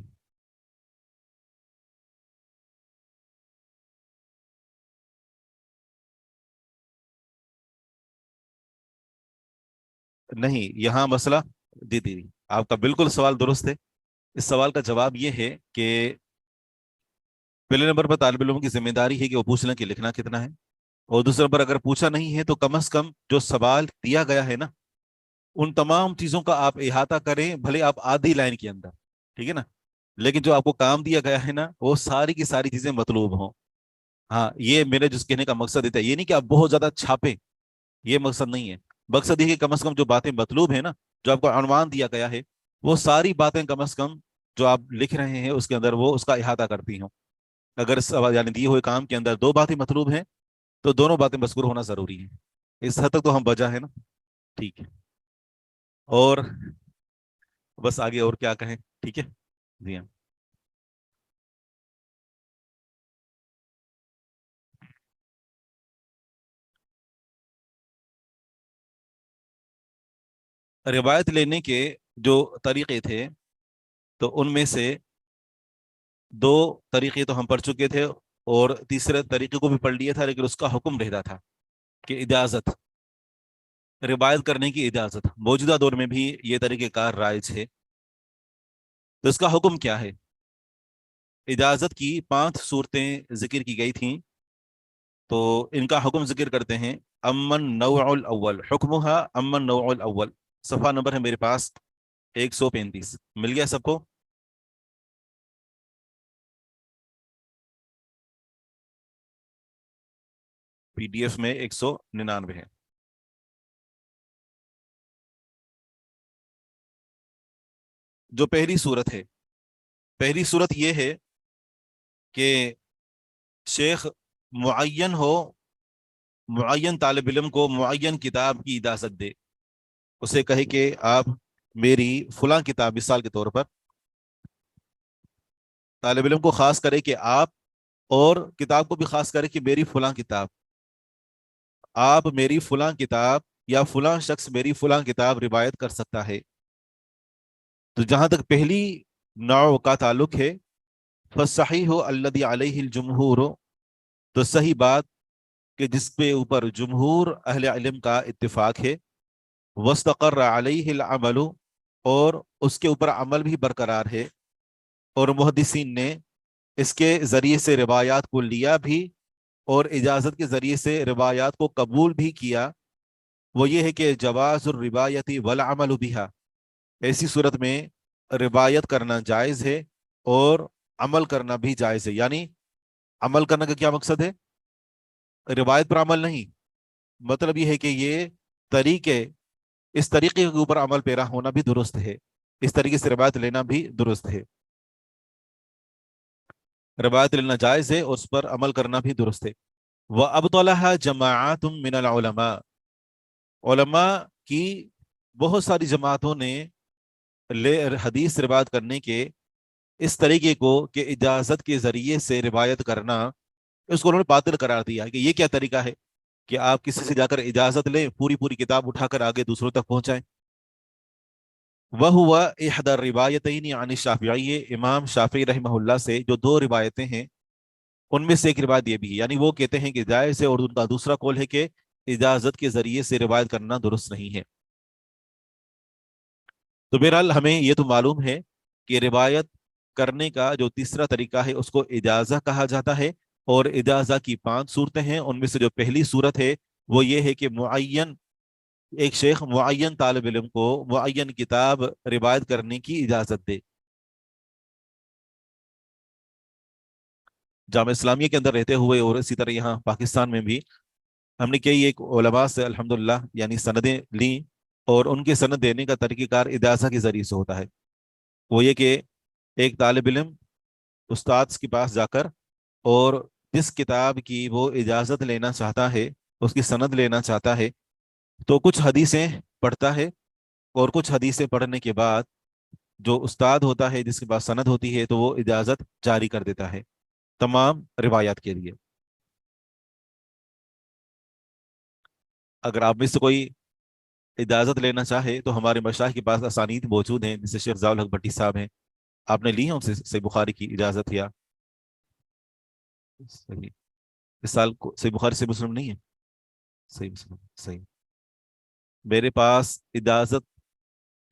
[SPEAKER 3] نہیں، یہاں مسئلہ جی آپ کا بالکل سوال درست ہے۔ اس سوال کا جواب یہ ہے کہ پہلے نمبر پر طالب علموں کی ذمہ داری ہے کہ وہ پوچھ لیں کہ لکھنا کتنا ہے، اور دوسرے نمبر اگر پوچھا نہیں ہے تو کم از کم جو سوال دیا گیا ہے نا ان تمام چیزوں کا آپ احاطہ کریں، بھلے آپ آدھی لائن کے اندر، ٹھیک ہے نا، لیکن جو آپ کو کام دیا گیا ہے نا وہ ساری کی ساری چیزیں مطلوب ہوں۔ ہاں، یہ میرے جس کہنے کا مقصد ہے، یہ نہیں کہ آپ بہت زیادہ چھاپیں، یہ مقصد نہیں ہے، مقصد یہ کہ کم از کم جو باتیں مطلوب ہیں نا، جو آپ کو عنوان دیا گیا ہے وہ ساری باتیں کم از کم جو آپ لکھ رہے ہیں اس کے اندر وہ اس کا احاطہ کرتی ہوں۔ اگر یعنی دیے ہوئے کام کے اندر 2 باتیں مطلوب ہیں تو دونوں باتیں مذکور ہونا ضروری ہے۔ اس حد تک تو ہم بجا ہے نا، ٹھیک ہے، اور بس آگے اور کیا کہیں، ٹھیک ہے جی ہاں۔ روایت لینے کے جو طریقے تھے تو ان میں سے 2 طریقے تو ہم پڑھ چکے تھے اور تیسرے طریقے کو بھی پڑھ لیا تھا، لیکن اس کا حکم رہتا تھا کہ اجازت، روایت کرنے کی اجازت۔ موجودہ دور میں بھی یہ طریقہ کار رائج ہے، تو اس کا حکم کیا ہے؟ اجازت کی 5 صورتیں ذکر کی گئی تھیں، تو ان کا حکم ذکر کرتے ہیں۔ امن نوع الاول حکمہا، امن نوع الاول، صفحہ نمبر ہے میرے پاس 135، مل گیا سب کو؟ پی ڈی ایف میں 199 ہے۔ جو پہلی صورت ہے، پہلی صورت یہ ہے کہ شیخ معین ہو، معین طالب علم کو معین کتاب کی اجازت دے، اسے کہے کہ آپ میری فلاں کتاب، مثال کے طور پر طالب علم کو خاص کرے کہ آپ، اور کتاب کو بھی خاص کرے کہ میری فلاں کتاب، آپ میری فلاں کتاب یا فلاں شخص میری فلاں کتاب روایت کر سکتا ہے۔ تو جہاں تک پہلی نوع کا تعلق ہے، فَالصَّحِيحُ الَّذِي عَلَيْهِ الْجُمْهُورُ، تو صحیح بات کہ جس پہ اوپر جمہور اہل علم کا اتفاق ہے، وَاسْتَقَرَّ عَلَيْهِ الْعَمَلُ، اور اس کے اوپر عمل بھی برقرار ہے، اور محدثین نے اس کے ذریعے سے روایات کو لیا بھی اور اجازت کے ذریعے سے روایات کو قبول بھی کیا، وہ یہ ہے کہ جواز الروایتی والعمل بها، ایسی صورت میں روایت کرنا جائز ہے اور عمل کرنا بھی جائز ہے۔ یعنی عمل کرنے کا کیا مقصد ہے؟ روایت پر عمل نہیں، مطلب یہ ہے کہ یہ طریقے، اس طریقے کے اوپر عمل پیرا ہونا بھی درست ہے، اس طریقے سے روایت لینا بھی درست ہے، روایت لینا جائز ہے اور اس پر عمل کرنا بھی درست ہے۔ وَأَبْطَلَهَا جَمَاعَاتٌ مِّنَ الْعُلَمَاء، علماء کی بہت ساری جماعتوں نے حدیث روایت کرنے کے اس طریقے کو کہ اجازت کے ذریعے سے روایت کرنا، اس کو انہوں نے باطل قرار دیا کہ یہ کیا طریقہ ہے کہ آپ کسی سے جا کر اجازت لیں، پوری پوری کتاب اٹھا کر آگے دوسروں تک پہنچائیں۔ وَهُوَ إِحْدَى الرِّوَایَتَيْنِ عَنِ الشَّافِعِيِّ، امام شافعی رحمہ اللہ سے جو دو روایتیں ہیں ان میں سے ایک روایت یہ بھی ہے، یعنی وہ کہتے ہیں کہ جائز ہے، اور ان کا دوسرا قول ہے کہ اجازت کے ذریعے سے روایت کرنا درست نہیں ہے۔ تو بہرحال ہمیں یہ تو معلوم ہے کہ روایت کرنے کا جو تیسرا طریقہ ہے اس کو اجازہ کہا جاتا ہے، اور اجازہ کی 5 صورتیں ہیں، ان میں سے جو پہلی صورت ہے وہ یہ ہے کہ معین، ایک شیخ معین طالب علم کو معین کتاب روایت کرنے کی اجازت دے۔ جامعہ اسلامیہ کے اندر رہتے ہوئے اور اسی طرح یہاں پاکستان میں بھی ہم نے کئی ایک علماء سے الحمدللہ یعنی سندیں لیں، اور ان کے سند دینے کا طریقہ کار اجازہ کے ذریعے سے ہوتا ہے۔ وہ یہ کہ ایک طالب علم استاد کے پاس جا کر اور جس کتاب کی وہ اجازت لینا چاہتا ہے، اس کی سند لینا چاہتا ہے، تو کچھ حدیثیں پڑھتا ہے، اور کچھ حدیثیں پڑھنے کے بعد جو استاد ہوتا ہے جس کے پاس سند ہوتی ہے تو وہ اجازت جاری کر دیتا ہے تمام روایات کے لیے۔ اگر آپ میں سے کوئی اجازت لینا چاہے تو ہمارے مشائخ کے پاس اسانید موجود ہیں، جیسے شیخ ضیاء الحق بھٹی صاحب ہیں، آپ نے لی ہیں ان سے صحیح بخاری کی اجازت؟ یا صحیح اس سال صحیح بخاری سے مسلم نہیں ہے؟ صحیح مسلم، صحیح۔ میرے پاس اجازت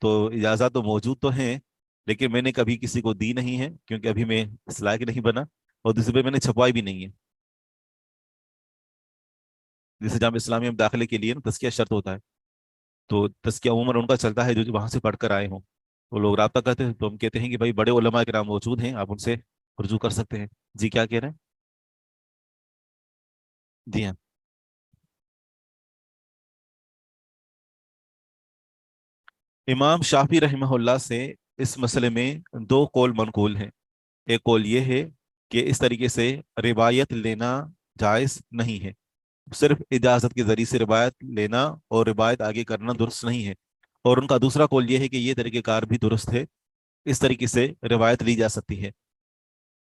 [SPEAKER 3] تو موجود تو ہیں، لیکن میں نے کبھی کسی کو دی نہیں ہے، کیونکہ ابھی میں اس لائق نہیں بنا، اور دوسرے پہ میں نے چھپوائی بھی نہیں ہے۔ جیسے جامعہ اسلامیہ میں داخلے کے لیے نا تزکیہ شرط ہوتا ہے، تو تزکیہ عموماً ان کا چلتا ہے جو وہاں سے پڑھ کر آئے ہوں، وہ لوگ رابطہ کرتے ہیں، تو ہم کہتے ہیں کہ بھائی بڑے علماء کرام موجود ہیں، آپ ان سے رجوع کر سکتے ہیں۔ جی کیا کہہ رہے ہیں؟ جی ہاں، امام شافعی رحمہ اللہ سے اس مسئلے میں 2 قول منقول ہیں۔ ایک قول یہ ہے کہ اس طریقے سے روایت لینا جائز نہیں ہے، صرف اجازت کے ذریعے سے روایت لینا اور روایت آگے کرنا درست نہیں ہے، اور ان کا دوسرا قول یہ ہے کہ یہ طریقہ کار بھی درست ہے، اس طریقے سے روایت لی جا سکتی ہے۔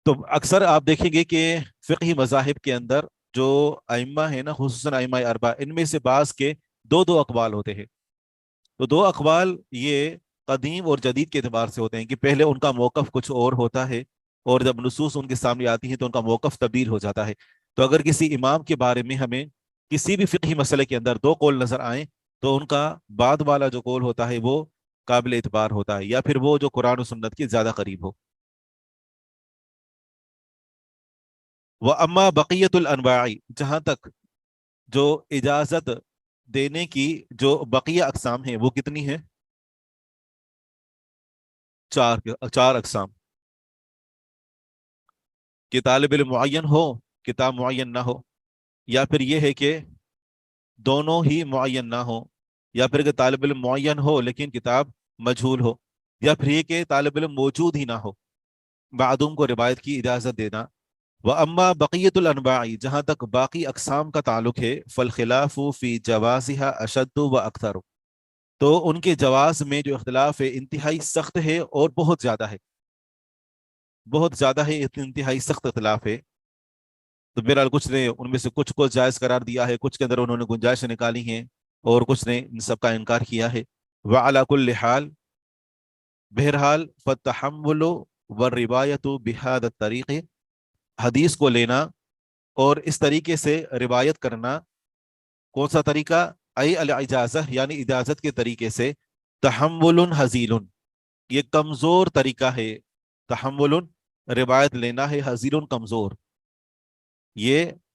[SPEAKER 3] تو اکثر آپ دیکھیں گے کہ فقہی مذاہب کے اندر جو ائمہ ہیں نا، خصوصاً ائمہ اربعہ، ان میں سے بعض کے 2 اقوال ہوتے ہیں۔ تو 2 اقوال یہ قدیم اور جدید کے اعتبار سے ہوتے ہیں کہ پہلے ان کا موقف کچھ اور ہوتا ہے، اور جب نصوص ان کے سامنے آتی ہیں تو ان کا موقف تبدیل ہو جاتا ہے۔ تو اگر کسی امام کے بارے میں ہمیں کسی بھی فقہی مسئلے کے اندر 2 قول نظر آئیں، تو ان کا بعد والا جو قول ہوتا ہے وہ قابل اعتبار ہوتا ہے، یا پھر وہ جو قرآن و سنت کے زیادہ قریب ہو۔ وَأَمَّا بَقِيَّةُ الْأَنْوَاعِ، جہاں تک جو اجازت دینے کی جو بقیہ اقسام ہیں وہ کتنی ہیں؟ 4 اقسام، کہ طالب علم معین ہو، کتاب معین نہ ہو، یا پھر یہ ہے کہ دونوں ہی معین نہ ہو، یا پھر کہ طالب علم معین ہو لیکن کتاب مجہول ہو، یا پھر یہ کہ طالب علم موجود ہی نہ ہو، معدوم کو روایت کی اجازت دینا۔ وَأَمَّا بَقِيَّةُ الْأَنْوَاعِ، جہاں تک باقی اقسام کا تعلق ہے، فَالْخِلَافُ فِي جَوَازِهَا أَشَدُّ وَأَكْثَرُ، تو ان کے جواز میں جو اختلاف ہے انتہائی سخت ہے اور بہت زیادہ ہے، بہت زیادہ ہے، انتہائی سخت اختلاف ہے۔ تو بہرحال کچھ نے ان میں سے کچھ کو جائز قرار دیا ہے، کچھ کے اندر انہوں نے گنجائشیں نکالی ہیں، اور کچھ نے ان سب کا انکار کیا ہے۔ وَعَلَى كُلِّ حال، بہرحال فَالتَّحَمُّلُ وَالرِّوَایَةُ بِهَذَا الطَّرِيقِ، حدیث کو لینا اور اس طریقے سے روایت کرنا، کون سا طریقہ؟ ای الاجازہ، یعنی اجازت کے طریقے سے، تحمل حزیل، یہ کمزور طریقہ ہے۔ تحمل روایت لینا ہے، حزیل کمزور، یہ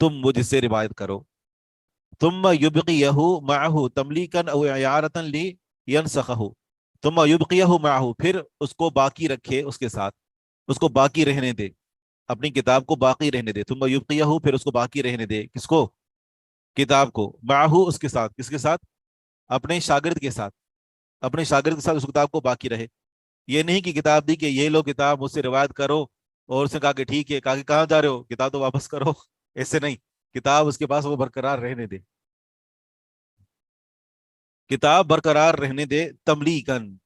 [SPEAKER 3] تم مجھ سے روایت کرو. ثم یبقیہ معہ تملیکن او اعارۃ لینسخہ. ثم یبقیہ معہ، پھر اس کو باقی رکھے اس کے ساتھ، اس کو باقی رہنے دے، اپنی کتاب کو باقی رہنے دے. ثم یبقیہ، پھر اس کو باقی رہنے دے. کس کو؟ کتاب کو. معہ، اس کے ساتھ. کس کے ساتھ؟ اپنے شاگرد کے ساتھ. اپنے شاگرد کے ساتھ اس کتاب کو باقی رہے. یہ نہیں کہ کتاب دی کہ یہ لو کتاب مجھ سے روایت کرو، اور اس نے کہا کہ ٹھیک ہے، کہا کہ کہاں جا رہے ہو، کتاب تو واپس کرو. ایسے نہیں، کتاب اس کے پاس وہ برقرار رہنے دے. کتاب برقرار رہنے دے تملیکن،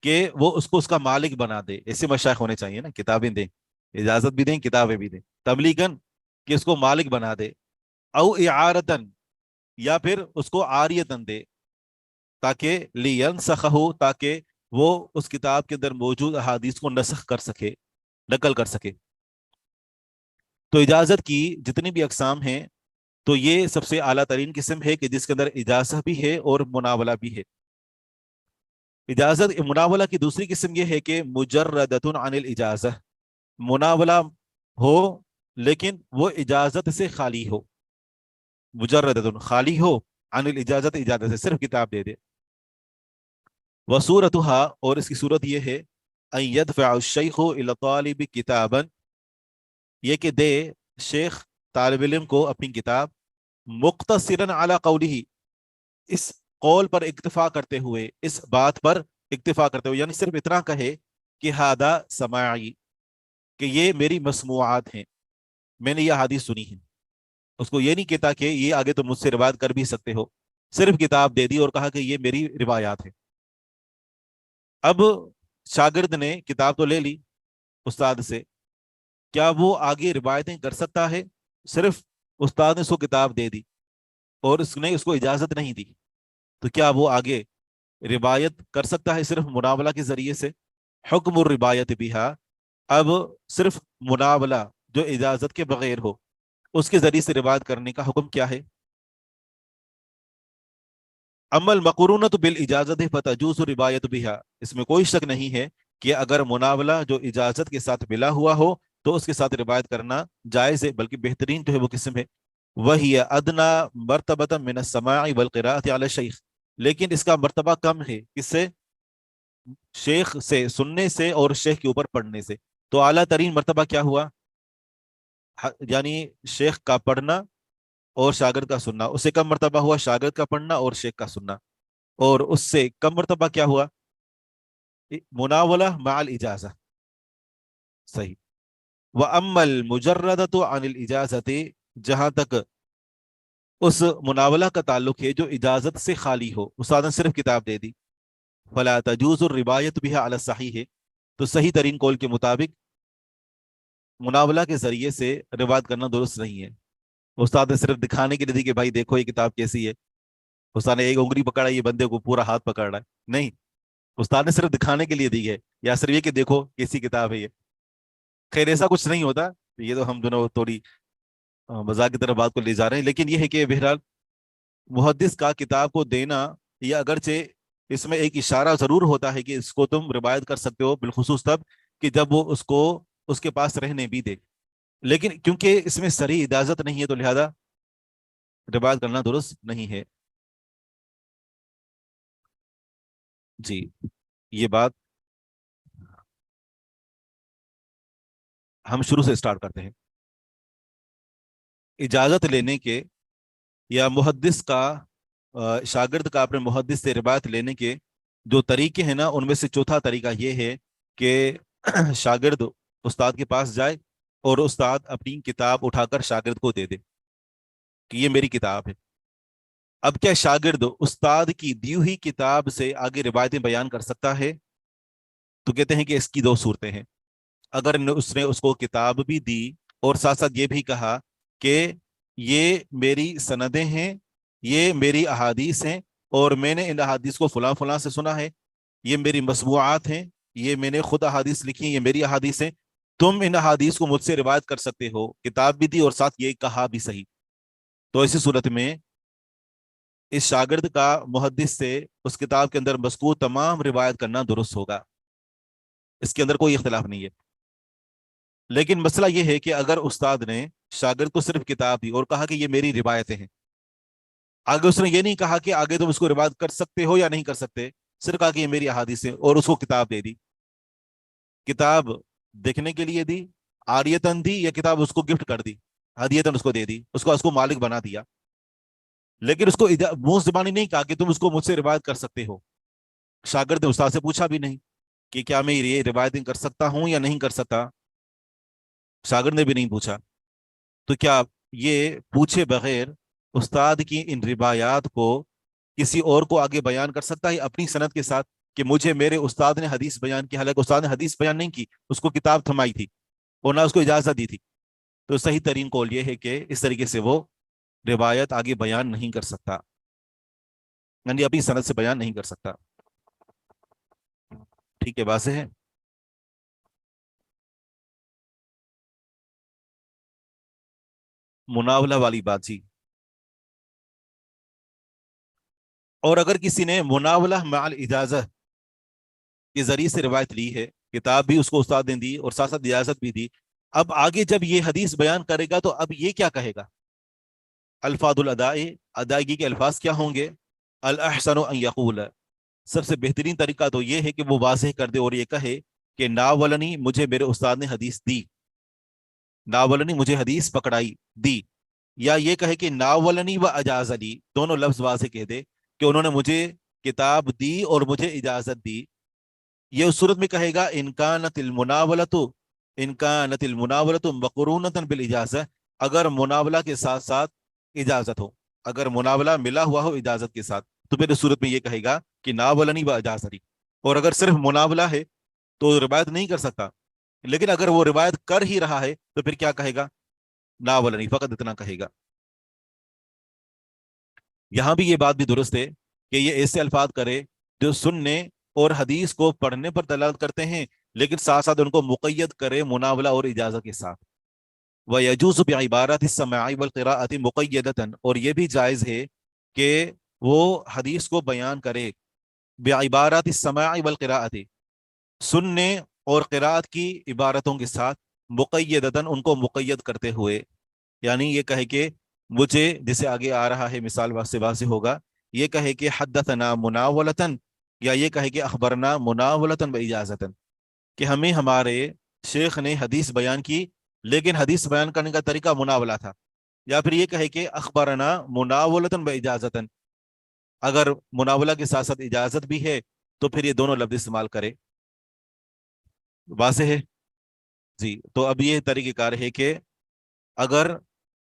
[SPEAKER 3] کہ وہ اس کو اس کا مالک بنا دے. ایسے مشائخ ہونے چاہیے نا، کتابیں دیں، اجازت بھی دیں، کتابیں بھی دیں. تملیکن، کہ اس کو مالک بنا دے. او اعارتن، یا پھر اس کو عاریتن دے، تاکہ لینسخہ، تاکہ وہ اس کتاب کے اندر موجود احادیث کو نسخ کر سکے، نقل کر سکے. تو اجازت کی جتنی بھی اقسام ہیں، تو یہ سب سے اعلیٰ ترین قسم ہے کہ جس کے اندر اجازت بھی ہے اور مناولہ بھی ہے. اجازت، مناولہ کی دوسری قسم یہ ہے کہ مجردۃ عن الاجازہ، مناولہ ہو لیکن وہ اجازت سے خالی ہو. مجردۃ، خالی ہو، عن الاجازت، اجازت سے، صرف کتاب دے دے. وصورتها، اور اس کی صورت یہ ہے، ان يدفع الشیخ الى الطالب کتابا، یہ کہ دے شیخ طالب علم کو اپنی کتاب، مقتصرا علی قولہ، اس قول پر اکتفا کرتے ہوئے، اس بات پر اکتفا کرتے ہوئے، یعنی صرف اتنا کہے کہ ہذا سماعی، کہ یہ میری مسموعات ہیں، میں نے یہ حدیث سنی ہے. اس کو یہ نہیں کہتا کہ یہ آگے تو مجھ سے روایت کر بھی سکتے ہو، صرف کتاب دے دی اور کہا کہ یہ میری روایات ہیں. اب شاگرد نے کتاب تو لے لی استاد سے، کیا وہ آگے روایتیں کر سکتا ہے؟ صرف استاد نے اس کو کتاب دے دی اور اس نے اس کو اجازت نہیں دی، تو کیا وہ آگے روایت کر سکتا ہے صرف مناولہ کے ذریعے سے؟ حکم الروایت بہا، اب صرف مناولہ جو اجازت کے بغیر ہو، اس کے ذریعے سے روایت کرنے کا حکم کیا ہے؟ اما المقرونۃ بالاجازت فتجوز روایت بہا، اس میں کوئی شک نہیں ہے کہ اگر مناولہ جو اجازت کے ساتھ ملا ہوا ہو تو اس کے ساتھ روایت کرنا جائز ہے، بلکہ بہترین جو ہے وہ قسم ہے. وہی ادنا مرتبۃ من السماع والقراءۃ علی الشیخ، لیکن اس کا مرتبہ کم ہے، کس سے؟ شیخ سے سننے سے اور شیخ کے اوپر پڑھنے سے. تو اعلیٰ ترین مرتبہ کیا ہوا؟ یعنی شیخ کا پڑھنا اور شاگرد کا سننا. اس سے کم مرتبہ ہوا شاگرد کا پڑھنا اور شیخ کا سننا. اور اس سے کم مرتبہ کیا ہوا؟ مناولہ مع الاجازہ. صحیح. وَأَمَّا الْمُجَرَّدَةُ عَنِ الْإِجَازَةِ، جہاں تک اس مناولہ کا تعلق ہے جو اجازت سے خالی ہو، استاد نے صرف کتاب دے دی، فَلَا تَجُوزُ الرِّوَایَةُ بِهَا عَلَى الصَّحِیحِ، تو صحیح ترین قول کے مطابق مناولہ کے ذریعے سے روایت کرنا درست نہیں ہے. استاد نے صرف دکھانے کے لیے دی کہ بھائی دیکھو یہ کتاب کیسی ہے، استاد نے ایک انگلی پکڑا، یہ بندے کو پورا ہاتھ پکڑ رہا ہے، نہیں، استاد نے صرف دکھانے کے لیے دی ہے، یا صرف یہ کہ دیکھو کیسی کتاب ہے یہ. خیر ایسا کچھ نہیں ہوتا، یہ تو ہم دونوں تھوڑی مذاق کی طرف بات کو لے جا رہے ہیں. لیکن یہ ہے کہ بہرحال محدث کا کتاب کو دینا، یہ اگرچہ اس میں ایک اشارہ ضرور ہوتا ہے کہ اس کو تم روایت کر سکتے ہو، بالخصوص تب کہ جب وہ اس کو اس کے پاس رہنے بھی دے، لیکن کیونکہ اس میں صریح اجازت نہیں ہے تو لہذا روایت کرنا درست نہیں ہے. جی یہ بات ہم شروع سے اسٹارٹ کرتے ہیں. اجازت لینے کے یا محدث کا شاگرد کا اپنے محدث سے روایت لینے کے جو طریقے ہیں نا، ان میں سے چوتھا طریقہ یہ ہے کہ شاگرد استاد کے پاس جائے اور استاد اپنی کتاب اٹھا کر شاگرد کو دے دے کہ یہ میری کتاب ہے. اب کیا شاگرد استاد کی دی ہوئی کتاب سے آگے روایتیں بیان کر سکتا ہے؟ تو کہتے ہیں کہ اس کی دو صورتیں ہیں. اگر اس نے اس کو کتاب بھی دی اور ساتھ ساتھ یہ بھی کہا کہ یہ میری سندیں ہیں، یہ میری احادیث ہیں، اور میں نے ان احادیث کو فلاں فلاں سے سنا ہے، یہ میری مسموعات ہیں، یہ میں نے خود احادیث لکھی ہیں، یہ میری احادیث ہیں، تم ان احادیث کو مجھ سے روایت کر سکتے ہو، کتاب بھی دی اور ساتھ یہ کہا بھی صحیح. تو ایسی صورت میں اس شاگرد کا محدث سے اس کتاب کے اندر مذکور تمام روایت کرنا درست ہوگا، اس کے اندر کوئی اختلاف نہیں ہے. لیکن مسئلہ یہ ہے کہ اگر استاد نے شاگرد کو صرف کتاب دی اور کہا کہ یہ میری روایتیں ہیں، آگے اس نے یہ نہیں کہا کہ آگے تم اس کو روایت کر سکتے ہو یا نہیں کر سکتے، صرف کہا کہ یہ میری احادیث ہے، اور اس کو کتاب دے دی، کتاب دیکھنے کے لیے دی، عاریتن دی، یا کتاب اس کو گفٹ کر دی، ہدیتن اس کو دے دی، اس کو مالک بنا دیا، لیکن اس کو منہ زبانی نہیں کہا کہ تم اس کو مجھ سے روایت کر سکتے ہو. شاگرد نے استاد سے پوچھا بھی نہیں کہ کیا میں یہ روایتیں کر سکتا ہوں یا نہیں کر سکتا، شاگرد نے بھی نہیں پوچھا. تو کیا یہ پوچھے بغیر استاد کی ان روایات کو کسی اور کو آگے بیان کر سکتا ہے اپنی سند کے ساتھ کہ مجھے میرے استاد نے حدیث بیان کی؟ حالانکہ استاد نے حدیث بیان نہیں کی، اس کو کتاب تھمائی تھی اور نہ اس کو اجازت دی تھی. تو صحیح ترین قول یہ ہے کہ اس طریقے سے وہ روایت آگے بیان نہیں کر سکتا، یعنی اپنی سند سے بیان نہیں کر سکتا. ٹھیک ہے، واضح ہے. مناولہ والی بات جی. اور اگر کسی نے مناولہ مع الاجازت کے ذریعے سے روایت لی ہے، کتاب بھی اس کو استاد نے دی اور ساتھ ساتھ اجازت بھی دی، اب آگے جب یہ حدیث بیان کرے گا تو اب یہ کیا کہے گا؟ الفاظ الاداء، ادائیگی کے الفاظ کیا ہوں گے؟ الاحسن ان یقول، سب سے بہترین طریقہ تو یہ ہے کہ وہ واضح کر دے اور یہ کہے کہ ناولنی، مجھے میرے استاد نے حدیث دی، ناولنی مجھے حدیث پکڑائی دی، یا یہ کہے کہ ناولنی و اجازنی، دونوں لفظ واضح کہہ دے کہ انہوں نے مجھے کتاب دی اور مجھے اجازت دی. یہ اس صورت میں کہے گا ان کانت المناولۃ مقرونۃ بالاجازہ، اگر مناولہ کے ساتھ ساتھ اجازت ہو، اگر مناولہ ملا ہوا ہو اجازت کے ساتھ، تو پھر اس صورت میں یہ کہے گا کہ ناولنی و اجازنی. اور اگر صرف مناولہ ہے تو روایت نہیں کر سکتا، لیکن اگر وہ روایت کر ہی رہا ہے تو پھر کیا کہے گا؟ ناولنی، فقط اتنا کہے گا. یہاں بھی یہ بات بھی درست ہے کہ یہ ایسے الفاظ کرے جو سننے اور حدیث کو پڑھنے پر دلالت کرتے ہیں، لیکن ساتھ ساتھ ان کو مقید کرے مناولہ اور اجازت کے ساتھ. وَيَجُوزُ بِعِبَارَةِ السَّمَاعِ وَالْقِرَاءَةِ مُقَيَّدَةً، اور یہ بھی جائز ہے کہ وہ حدیث کو بیان کرے بعبارات السماع والقراءة، سننے اور قراءت کی عبارتوں کے ساتھ، مقیدتاً ان کو مقید کرتے ہوئے. یعنی یہ کہے کہ مجھے، جسے آگے آ رہا ہے مثال سے واضح ہوگا، یہ کہے کہ حدثنا مناولتاً، یا یہ کہے کہ اخبرنا مناولتاً باجازتاً، کہ ہمیں ہمارے شیخ نے حدیث بیان کی لیکن حدیث بیان کرنے کا طریقہ مناولہ تھا. یا پھر یہ کہے کہ اخبرنا مناولتاً باجازتاً، اگر مناولہ کے ساتھ ساتھ اجازت بھی ہے تو پھر یہ دونوں لفظ استعمال کرے. واضح ہے جی. تو اب یہ طریقہ کار ہے کہ اگر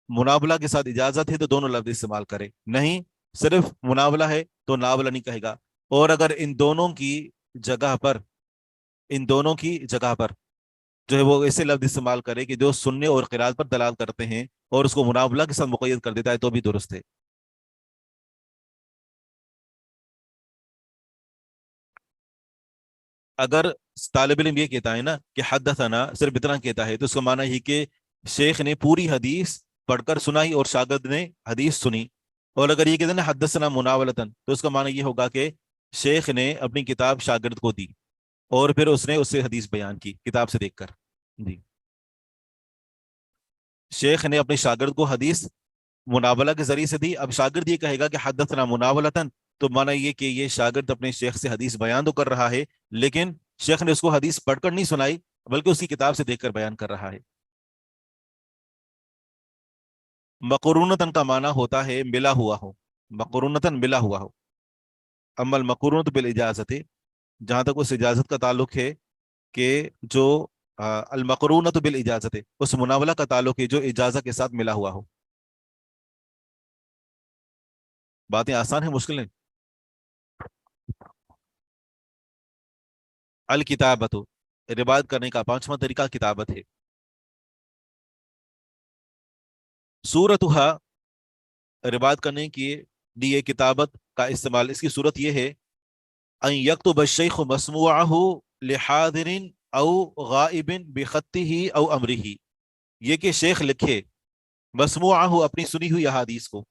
[SPEAKER 3] مناولہ کے ساتھ اجازت ہے تو دونوں لفظ استعمال کرے، نہیں صرف مناولہ ہے تو ناولہ نہیں کہے گا. اور اگر ان دونوں کی جگہ پر جو ہے وہ ایسے لفظ استعمال کرے کہ جو سننے اور قرات پر دلالت کرتے ہیں اور اس کو مناولہ کے ساتھ مقید کر دیتا ہے تو بھی درست ہے. اگر طالب علم یہ کہتا ہے نا کہ حدثنا، صرف اتنا کہتا ہے، تو اس کا معنی یہ کہ شیخ نے پوری حدیث پڑھ کر سنائی اور شاگرد نے حدیث سنی. اور اگر یہ کہتے ہیں نا حدثنا مناولتاً، تو اس کا معنی یہ ہوگا کہ شیخ نے اپنی کتاب شاگرد کو دی اور پھر اس نے اس سے حدیث بیان کی کتاب سے دیکھ کر. جی، شیخ نے اپنے شاگرد کو حدیث مناولہ کے ذریعے سے دی، اب شاگرد یہ کہے گا کہ حدثنا مناولتاً، تو معنی یہ کہ یہ شاگرد اپنے شیخ سے حدیث بیان تو کر رہا ہے لیکن شیخ نے اس کو حدیث پڑھ کر نہیں سنائی بلکہ اس کی کتاب سے دیکھ کر بیان کر رہا ہے. مقرونتاً کا معنی ہوتا ہے ملا ہوا ہو، مقرونتاً ملا ہوا ہو. اما المقرونۃ بالاجازت، جہاں تک اس اجازت کا تعلق ہے کہ جو المقرونۃ بالاجازت، اس مناولہ کا تعلق ہے جو اجازت کے ساتھ ملا ہوا ہو. باتیں آسان ہیں مشکل ہیں؟ الکتابت، روایت کرنے کا پانچواں طریقہ کتابت ہے. صورتھا، روایت کرنے کے لیے کتابت کا استعمال، اس کی صورت یہ ہے ان یکتب الشیخ مسموعہ لحاضر او غائب بخطہ او امرہ، یہ کہ شیخ لکھے مسموعہ اپنی سنی ہوئی احادیث کو،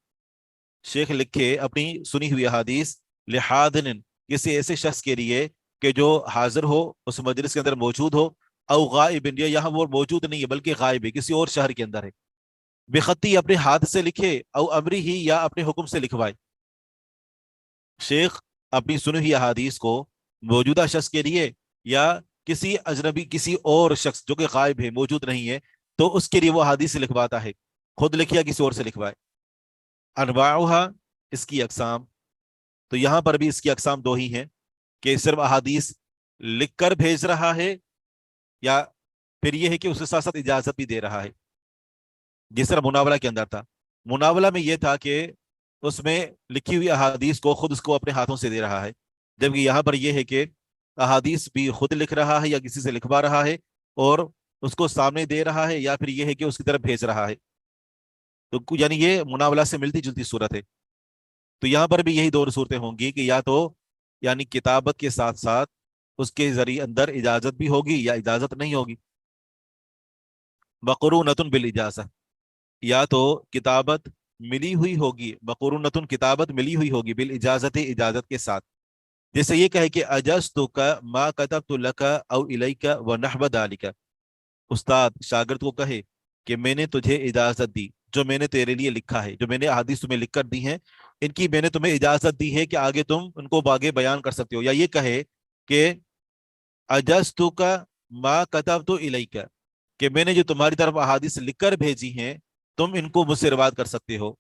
[SPEAKER 3] شیخ لکھے اپنی سنی ہوئی احادیث لحاضر، کسی ایسے شخص کے لیے کہ جو حاضر ہو، اس مجلس کے اندر موجود ہو، او غائب, یا یہاں وہ موجود نہیں ہے بلکہ غائب ہے, کسی اور شہر کے اندر ہے, بخطی اپنے ہاتھ سے لکھے, او امری ہی یا اپنے حکم سے لکھوائے. شیخ اپنی سنی ہوئی احادیث کو موجودہ شخص کے لیے یا کسی اجنبی, کسی اور شخص جو کہ غائب ہے, موجود نہیں ہے, تو اس کے لیے وہ احادیث سے لکھواتا ہے, خود لکھے یا کسی اور سے لکھوائے. انواعها, اس کی اقسام, تو یہاں پر بھی اس کی اقسام دو ہی ہیں کہ صرف احادیث لکھ کر بھیج رہا ہے, یا پھر یہ ہے کہ اس کے ساتھ ساتھ اجازت بھی دے رہا ہے. جس طرح مناولہ کے اندر تھا, مناولہ میں یہ تھا کہ اس میں لکھی ہوئی احادیث کو خود اس کو اپنے ہاتھوں سے دے رہا ہے, جبکہ یہاں پر یہ ہے کہ احادیث بھی خود لکھ رہا ہے یا کسی سے لکھوا رہا ہے, اور اس کو سامنے دے رہا ہے, یا پھر یہ ہے کہ اس کی طرف بھیج رہا ہے. تو یعنی یہ مناولہ سے ملتی جلتی صورت ہے. تو یہاں پر بھی یہی دو صورتیں ہوں گی کہ یا تو یعنی کتابت کے ساتھ ساتھ اس کے ذریعے اندر اجازت بھی ہوگی یا اجازت نہیں ہوگی. مقرونۃ بالاجازہ, یا تو کتابت ملی ہوئی ہوگی, مقرونۃ کتابت ملی ہوئی ہوگی, بالاجازت اجازت کے ساتھ. جیسے یہ کہے کہ اجزتک ما کتبت لک او الیک ونحو ذلک, استاد شاگرد کو کہے کہ میں نے تجھے اجازت دی, جو میں نے تیرے لیے لکھا ہے, جو میں نے احادیث تمہیں لکھ کر دی ہیں, ان کی میں نے تمہیں اجازت دی ہے کہ آگے تم ان کو آگے بیان کر سکتے ہو. یا یہ کہے کہ اجزتک ما کتبت الیک, کہ میں نے جو تمہاری طرف احادیث لکھ کر بھیجی ہیں تم ان کو مجھ سے روایت کر سکتے ہو.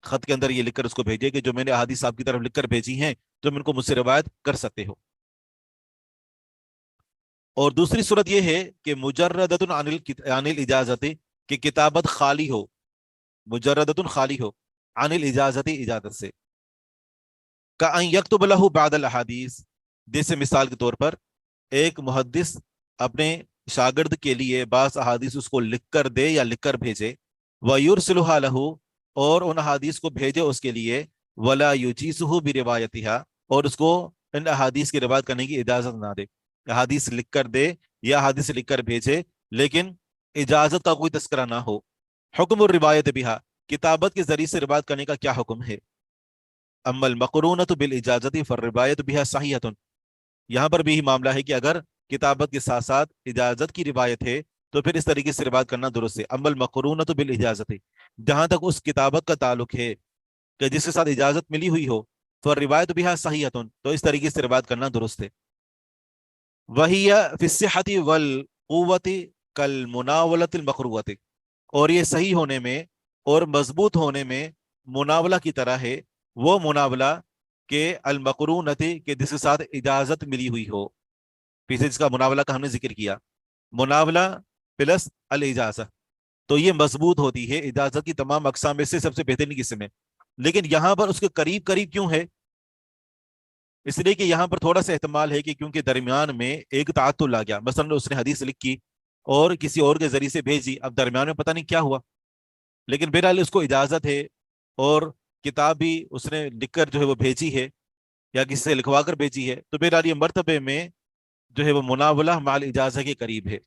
[SPEAKER 3] خط کے اندر یہ لکھ کر اس کو بھیجے کہ جو میں نے احادیث آپ کی طرف لکھ کر بھیجی ہیں تم ان کو مجھ سے روایت کر سکتے ہو. اور دوسری صورت یہ ہے کہ مجردۃ عن الاجازت, کہ کتابت خالی ہو, مجردۃ خالی ہو, عن الاجازت اجازت سے. کأن یکتب لہ بعد الاحادیث, جیسے مثال کے طور پر ایک محدث اپنے شاگرد کے لیے بعض احادیث اس کو لکھ کر دے یا لکھ کر بھیجے, وَيُرْسِلُهَا لَهُ, اور ان احادیث کو بھیجے اس کے لیے, وَلَا يُجِيزُهُ بِرِوَایَتِهَا, اور اس کو ان احادیث کی روایت کرنے کی اجازت نہ دے. احادیث لکھ کر دے یا احادیث لکھ کر بھیجے لیکن اجازت کا کوئی تذکرہ نہ ہو. حکم الروایت بہا, کتابت کے ذریعے سے روایت کرنے کا کیا حکم ہے. اما المقرونۃ بالاجازت فالروایت بہا صحیحۃ, یہاں پر بھی معاملہ ہے کہ اگر کتابت کے ساتھ ساتھ اجازت کی روایت ہے تو پھر اس طریقے سے روایت کرنا درست ہے. اما المقرونۃ بالاجازت, جہاں تک اس کتابت کا تعلق ہے کہ جس کے ساتھ اجازت ملی ہوئی ہو, فالروایت بہا صحیحۃ, تو اس طریقے سے روایت کرنا درست ہے. وہی فی الصحۃ والقوۃ کالمناولۃ المقروءۃ, اور یہ صحیح ہونے میں اور مضبوط ہونے میں مناولہ کی طرح ہے, وہ مناولہ کہ المقرونۃ, کہ جس کے ساتھ اجازت ملی ہوئی ہو. پیچھے جس کا مناولہ کا ہم نے ذکر کیا, مناولہ پلس الاجازہ, تو یہ مضبوط ہوتی ہے. اجازت کی تمام اقسام میں سے سب سے بہترین قسم ہے, لیکن یہاں پر اس کے قریب قریب کیوں ہے؟ اس لیے کہ یہاں پر تھوڑا سا احتمال ہے کہ کیونکہ درمیان میں ایک تعطل آ گیا, مثلا اس نے حدیث لکھی اور کسی اور کے ذریعے سے بھیجی, اب درمیان میں پتہ نہیں کیا ہوا, لیکن بہرحال اس کو اجازت ہے اور کتاب بھی اس نے لکھ کر جو ہے وہ بھیجی ہے یا کسی سے لکھوا کر بھیجی ہے, تو بہرحال یہ مرتبے میں جو ہے وہ مناولہ مع الاجازہ کے قریب ہے.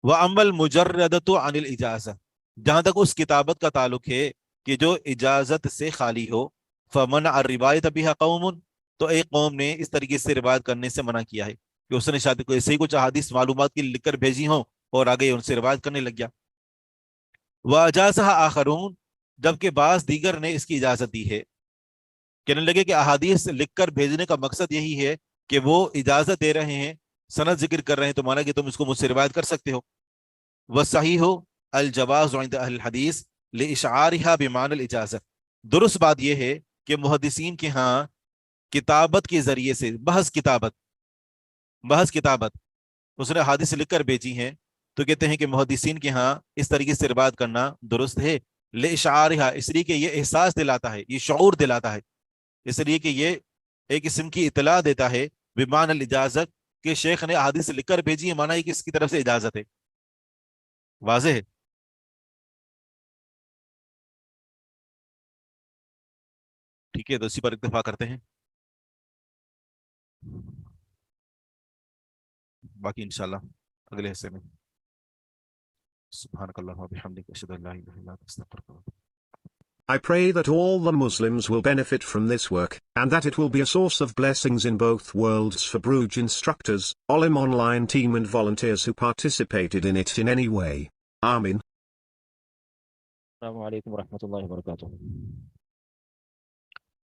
[SPEAKER 3] وَأَمَّا الْمُجَرَّدَةُ عَنِ الْإِجَازَةِ, جہاں تک اس کتابت کا تعلق ہے کہ جو اجازت سے خالی ہو, فَمَنَعَ الرِّوَایَةَ بِهَا قَوْمٌ, تو ایک قوم نے اس طریقے سے روایت کرنے سے منع کیا ہے کہ اس نے شاید کوئی ایسے ہی کچھ احادیث معلومات کی لکھ کر بھیجی ہوں اور آگے ان سے روایت کرنے لگ گیا. وَأَجَازَهَا آخَرُونَ, جبکہ بعض دیگر نے اس کی اجازت دی ہے, کہنے لگے کہ احادیث لکھ کر بھیجنے کا مقصد یہی ہے کہ وہ اجازت دے رہے ہیں, سند ذکر کر رہے ہیں, تو مانا کہ تم اس کو مجھ سے روایت کر سکتے ہو. وَصَحِيحُ الْجَوَازُ عِنْدَ أَهْلِ الْحَدِيثِ لِإِشْعَارِهَا بِمَعْنَى الْإِجَازَةِ, درست بات یہ ہے کہ محدثین کے ہاں کتابت کے ذریعے سے, محض کتابت اس نے حادث لکھ کر بھیجی ہیں, تو کہتے ہیں کہ محدثین کے ہاں اس طریقے سے روایت کرنا درست ہے. لِإِشْعَارِهَا, اس لیے کہ یہ احساس دلاتا ہے, یہ شعور دلاتا ہے, اس لیے کہ یہ ایک قسم کی اطلاع دیتا ہے بمعنی الاجازت, کہ شیخ نے حادث لکھ کر بھیجی ہے, مانا ہے کہ اس کی طرف سے اجازت ہے. واضح ہے؟ ٹھیک ہے, تو اسی پر اکتفا کرتے ہیں, باقی انشاءاللہ اگلے حصے میں. سبحانک اللہم و بحمدک, اشہد ان لا الہ الا انت, استغفرک.
[SPEAKER 1] I pray that all the Muslims will benefit from this work, and that it will be a source of blessings in both worlds for Bruges instructors, Olim online team and volunteers who participated in it in any way. Amin.
[SPEAKER 4] السلام عليكم ورحمة الله وبركاته.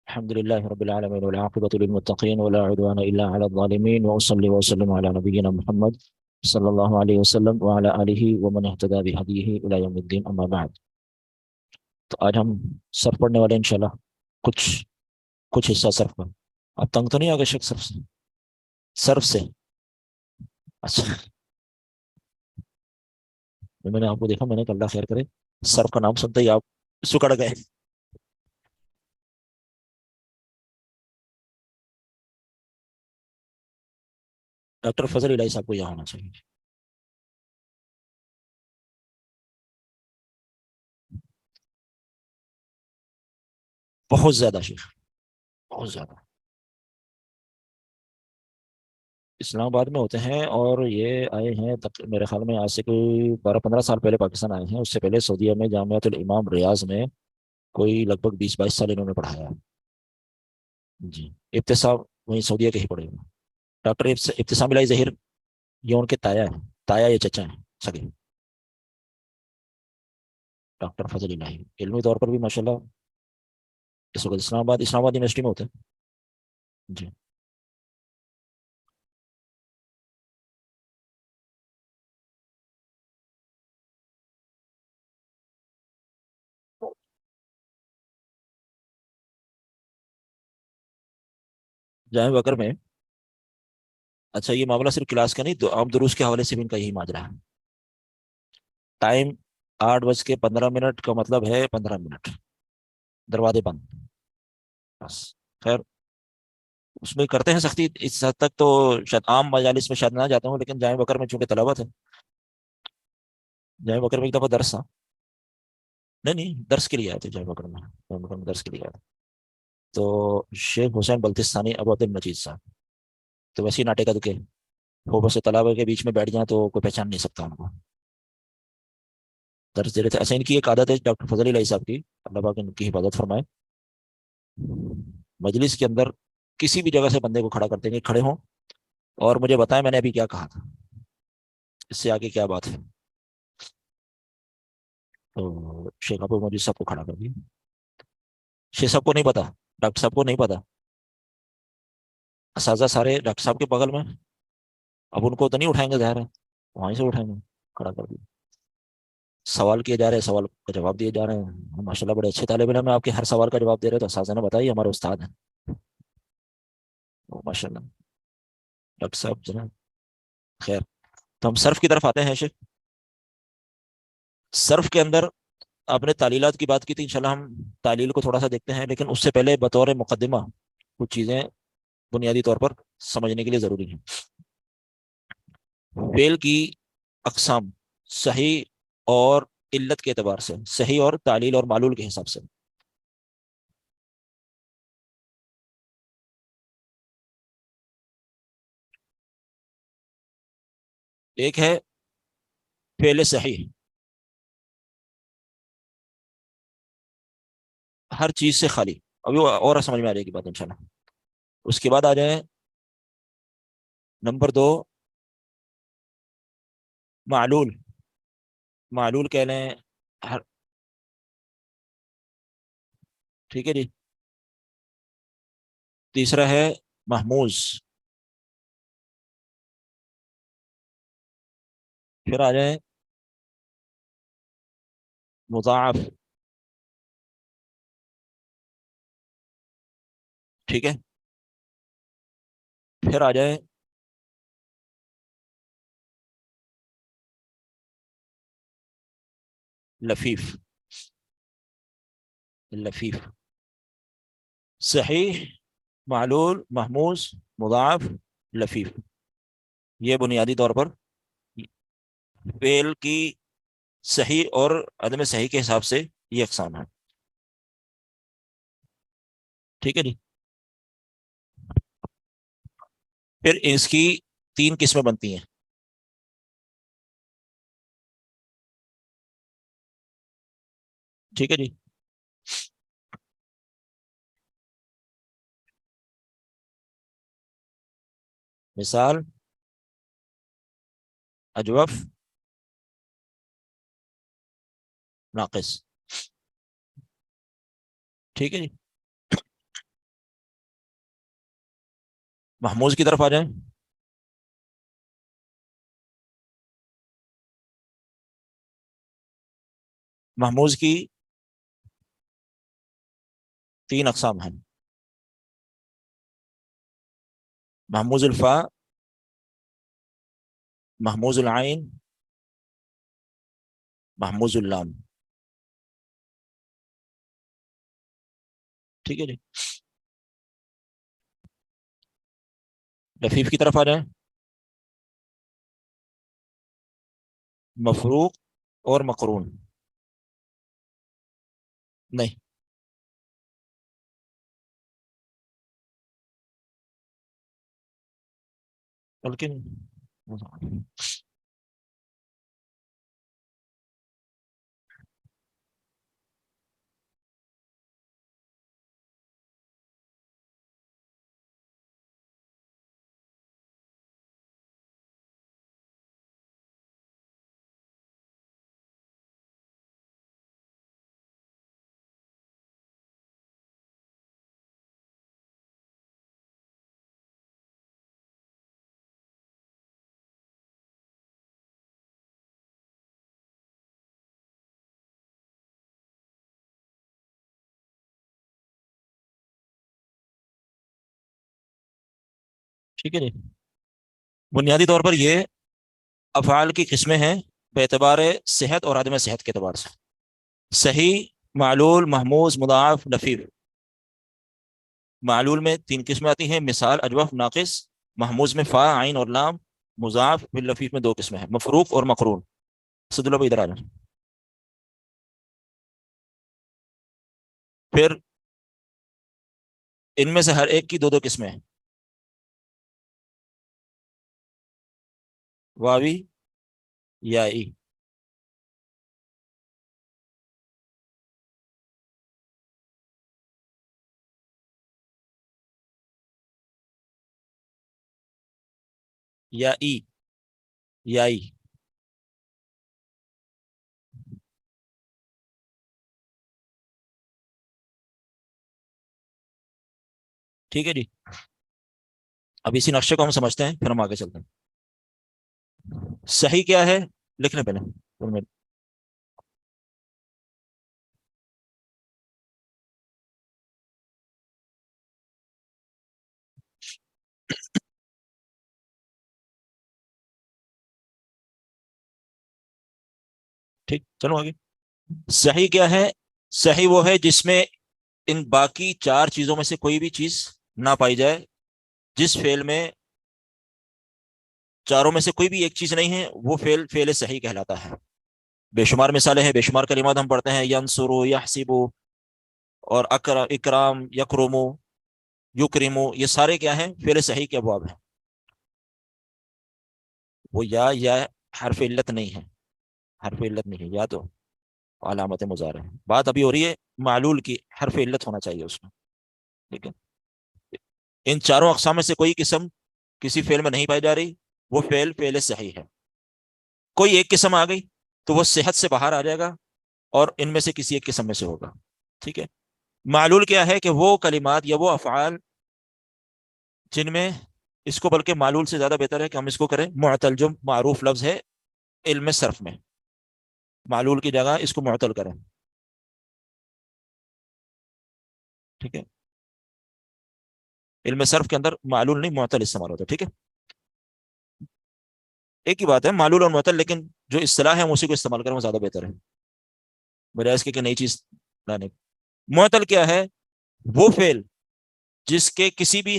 [SPEAKER 4] الحمد لله رب العالمين والعاقبة للمتقين ولا عدوان إلا على الظالمين وأصلي وأسلم على نبينا محمد صلى الله عليه وسلم وعلى آله ومن اهتدى بهديه إلى يوم الدين أما بعد. تو آج ہم صرف پڑھنے والے انشاءاللہ کچھ حصہ صرف کا. آپ تنگ تو نہیں آگے شک صرف سے؟ اچھا میں نے آپ کو دیکھا، میں نے کہا اللہ خیر کرے، صرف کا نام سنتے ہی آپ سکڑ گئے. ڈاکٹر فضل الہی صاحب کو یہاں ہونا چاہیے. بہت زیادہ شیخ، بہت زیادہ. اسلام آباد میں ہوتے ہیں اور یہ آئے ہیں میرے خیال میں آج سے کوئی 12-15 سال پہلے پاکستان آئے ہیں. اس سے پہلے سعودیہ میں جامعۃ الامام ریاض میں کوئی لگ بھگ 20-22 سال انہوں نے پڑھایا ہے. جی ابتسام وہیں سعودیہ کے ہی پڑھے ہوئے. ڈاکٹر ابتسام الہی ظہیر یہ ان کے تایا ہیں، تایا یہ چچا ہیں سگے. ڈاکٹر فضل الہی علمی طور پر بھی ماشاءاللہ اس وقت اسلام آباد یونیورسٹی میں ہوتے ہیں. جی جامعہ بکر میں. اچھا یہ معاملہ صرف کلاس کا نہیں، عام دروس کے حوالے سے بھی ان کا یہی ماجرا ہے. ٹائم 8:15 کا مطلب ہے 15 منٹ، دروازے بند بس. خیر اس میں کرتے ہیں سختی اس حد تک تو شاید عام مجالس میں شاید نہ جاتا ہوں، لیکن جامعہ بکر میں چونکہ طلبہ تھے، جامعہ بکر میں ایک دفعہ درس تھا. نہیں درس کے لیے آئے تھے جامعہ بکر میں درس کے لیے آئے تھے. تو شیخ حسین بلتستانی ابو عبد المجید صاحب تو ویسے ہی ناٹے کا دکے وہ بس طلبہ کے بیچ میں بیٹھ جائیں تو کوئی پہچان نہیں سکتا ان کو. درس دے رہے تھے. ایسے ان کی ایک عادت ہے ڈاکٹر فضل الہی صاحب کی، اللہ پاک ان کی حفاظت فرمائے، مجلس کے اندر کسی بھی جگہ سے بندے کو کھڑا کرتے ہیں کہ کھڑے ہوں اور مجھے بتائیں میں نے ابھی کیا کہا تھا، اس سے آگے کیا بات ہے. تو شیخ ابو مجید صاحب کو کھڑا کر دیا. شیخ صاحب کو نہیں پتا، ڈاکٹر صاحب کو نہیں پتا، اساتذہ سارے ڈاکٹر صاحب کے بغل میں. اب ان کو تو نہیں اٹھائیں گے، ظاہر ہے وہیں سے اٹھائیں گے. کھڑا کر دیا. سوال کیے جا رہے ہیں، سوال کا جواب دیے جا رہے ہیں. ماشاءاللہ بڑے اچھے طالب علم ہیں، آپ کے ہر سوال کا جواب دے رہے تو اساتذہ نے بتایا ہمارے استاد ہیں ماشاءاللہ ڈاکٹر صاحب جناب. خیر تو ہم صرف کی طرف آتے ہیں. شیخ صرف کے اندر آپ نے تعلیلات کی بات کی تھی، انشاءاللہ ہم تعلیل کو تھوڑا سا دیکھتے ہیں، لیکن اس سے پہلے بطور مقدمہ کچھ چیزیں بنیادی طور پر سمجھنے کے لیے ضروری ہیں. فعل کی اقسام صحیح اور علت کے اعتبار سے، صحیح اور تعلیل اور معلول کے حساب سے. ایک ہے فعل صحیح، ہر چیز سے خالی. ابھی اور سمجھ میں آ جائے گی بات انشاءاللہ. اس کے بعد آ جائیں نمبر 2 معلول. معلول کہہ لیں ٹھیک ہے جی. تیسرا ہے محموز. پھر آ جائیں مضاعف. ٹھیک ہے. پھر آ جائیں لفیف. لفیف صحیح، معلول، محموز، مضاعف، لفیف. یہ بنیادی طور پر فعل کی صحیح اور عدم صحیح کے حساب سے یہ اقسام ہیں. ٹھیک ہے جی. پھر اس کی 3 قسمیں بنتی ہیں. ٹھیک ہے جی. مثال اجوف ناقص. ٹھیک ہے جی. محموز کی طرف آ جائیں. محموز کی 3 اقسام ہیں. محموز الفا، محموز العین، محموز اللام. ٹھیک ہے جی. لفیف کی طرف آ جائیں. مفروق اور مقرون. نہیں، بلکہ ٹھیک ہے جی. بنیادی طور پر یہ افعال کی قسمیں ہیں بے اعتبار صحت اور عدم صحت کے اعتبار سے. صحیح، معلول، محموز، مضاعف، لفیف. معلول میں 3 قسمیں آتی ہیں، مثال، اجوف، ناقص. محموز میں فا، عین اور لام. مضاعف، پھر لفیف میں 2 قسمیں ہیں، مفروق اور مقرون. سد اللہ ادھر آ جائیں. پھر ان میں سے ہر ایک کی 2 قسمیں ہیں، واوی، یائی. یائی، یائی. ٹھیک ہے جی. اب اسی نقشے کو ہم سمجھتے ہیں، پھر ہم آگے چلتے ہیں. صحیح کیا ہے لکھنے پہلے. ٹھیک، چلو آگے. صحیح کیا ہے؟ صحیح وہ ہے جس میں ان باقی 4 چیزوں میں سے کوئی بھی چیز نہ پائی جائے. جس فعل میں چاروں میں سے کوئی بھی ایک چیز نہیں ہے، وہ فعل صحیح کہلاتا ہے. بے شمار مثالیں ہیں، بے شمار کلمات ہم پڑھتے ہیں، ینصرو، یحسبو اور اکرام، یکرمو، یکرمو. یہ سارے کیا ہیں؟ فعل صحیح کے ابواب ہیں. وہ یا حرف علت نہیں ہے، حرف علت نہیں ہے، یا تو علامت مضارع ہے. بات ابھی ہو رہی ہے معلول کی، حرف علت ہونا چاہیے اس میں. ٹھیک ہے. ان چاروں اقسام میں سے کوئی قسم کسی فعل میں نہیں پائی جا رہی، وہ فعل صحیح ہے. کوئی ایک قسم آ گئی تو وہ صحت سے باہر آ جائے گا اور ان میں سے کسی ایک قسم میں سے ہوگا. ٹھیک ہے. معلول کیا ہے؟ کہ وہ کلمات یا وہ افعال جن میں، اس کو بلکہ معلول سے زیادہ بہتر ہے کہ ہم اس کو کریں معتل، جو معروف لفظ ہے علم صرف میں. معلول کی جگہ اس کو معتل کریں. ٹھیک ہے. علم صرف کے اندر معلول نہیں، معتل استعمال ہوتا ہے. ٹھیک ہے. ایک ہی بات ہے معلول اور معتل، لیکن جو اصطلاح ہے ہم اسی کو استعمال کریں وہ زیادہ بہتر ہے بجائے اس کے کہ نئی چیز لانے. معتل کیا ہے؟ وہ فعل جس کے کسی بھی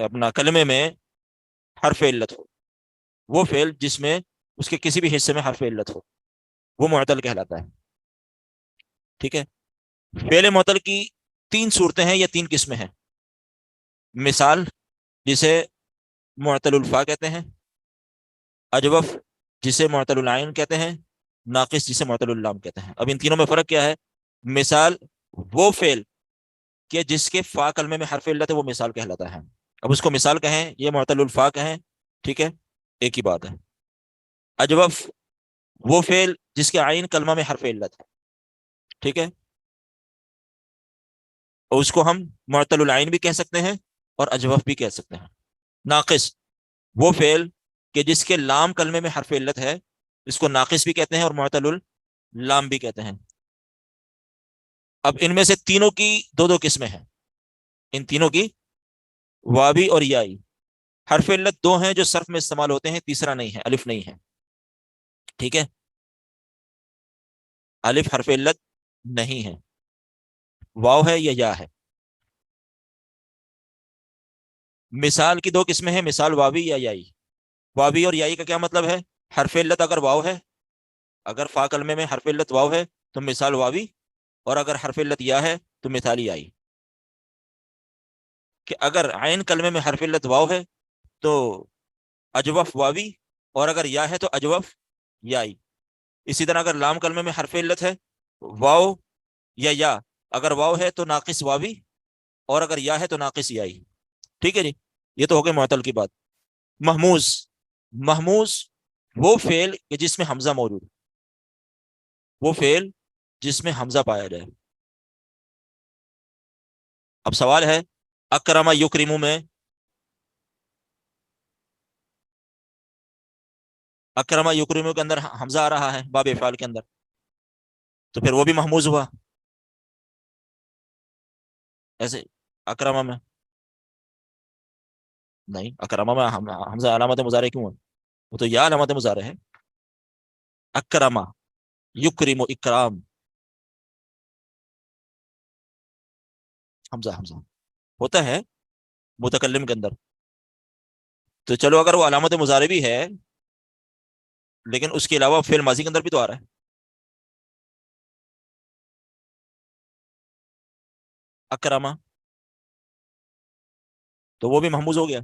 [SPEAKER 4] اپنا کلمے میں حرف علت ہو، وہ فعل جس میں اس کے کسی بھی حصے میں حرف علت ہو، وہ معتل کہلاتا ہے. ٹھیک ہے. فعل معتل کی 3 صورتیں ہیں یا 3 قسمیں ہیں. مثال، جسے معتل الفا کہتے ہیں، اجوف جسے معتل العین کہتے ہیں، ناقص جسے معتل اللام کہتے ہیں. اب ان تینوں میں فرق کیا ہے؟ مثال وہ فعل کہ جس کے فا کلمے میں حرف علت ہے وہ مثال کہلاتا ہے. اب اس کو مثال کہیں، یہ معتل الفا کہیں، ٹھیک ہے، ایک ہی بات ہے۔ اجوف وہ فعل جس کے عین کلمہ میں حرف علت ہے، ٹھیک ہے، اور اس کو ہم معتل العین بھی کہہ سکتے ہیں اور اجوف بھی کہہ سکتے ہیں۔ ناقص وہ فعل کہ جس کے لام کلمے میں حرف علت ہے، اس کو ناقص بھی کہتے ہیں اور معتل اللام بھی کہتے ہیں۔ اب ان میں سے تینوں کی دو دو قسمیں ہیں، ان تینوں کی واوی اور یائی۔ حرف علت دو ہیں جو صرف میں استعمال ہوتے ہیں، تیسرا نہیں ہے، الف نہیں ہے، ٹھیک ہے، الف حرف علت نہیں ہے، واو ہے یا یا ہے۔ مثال کی دو قسمیں ہیں، مثال واوی یا یائی۔ واوی اور یائی کا کیا مطلب ہے؟ حرف علت اگر واو ہے، اگر فا کلمے میں حرف علت واو ہے تو مثال واوی، اور اگر حرف علت یا ہے تو مثال یائی۔ کہ اگر عین کلمے میں حرف علت واو ہے تو اجوف واوی، اور اگر یا ہے تو اجوف یائی۔ اسی طرح اگر لام کلمے میں حرف علت ہے، واو یا اگر واو ہے تو ناقص واوی، اور اگر یا ہے تو ناقص یائی، ٹھیک ہے جی۔ یہ تو ہو گئی معتل کی بات۔ محموز، محموز وہ فعل کہ جس میں حمزہ موجود، وہ فعل جس میں حمزہ پایا جائے۔ اب سوال ہے اکرم یکرمو میں، اکرم یکرمو کے اندر حمزہ آ رہا ہے باب افعال کے اندر، تو پھر وہ بھی محموز ہوا۔ ایسے اکرم میں نہیں، اکرم میں حمزہ علامت مضارع کیوں ہے؟ وہ تو یا علامت مضارع ہے۔ اکرم یکرم اکرام، حمزہ حمزہ ہوتا ہے متکلم کے اندر۔ تو چلو اگر وہ علامت مضارع بھی ہے لیکن اس کے علاوہ فعل ماضی کے اندر بھی تو آ رہا ہے، اکرما، تو وہ بھی محموز ہو گیا۔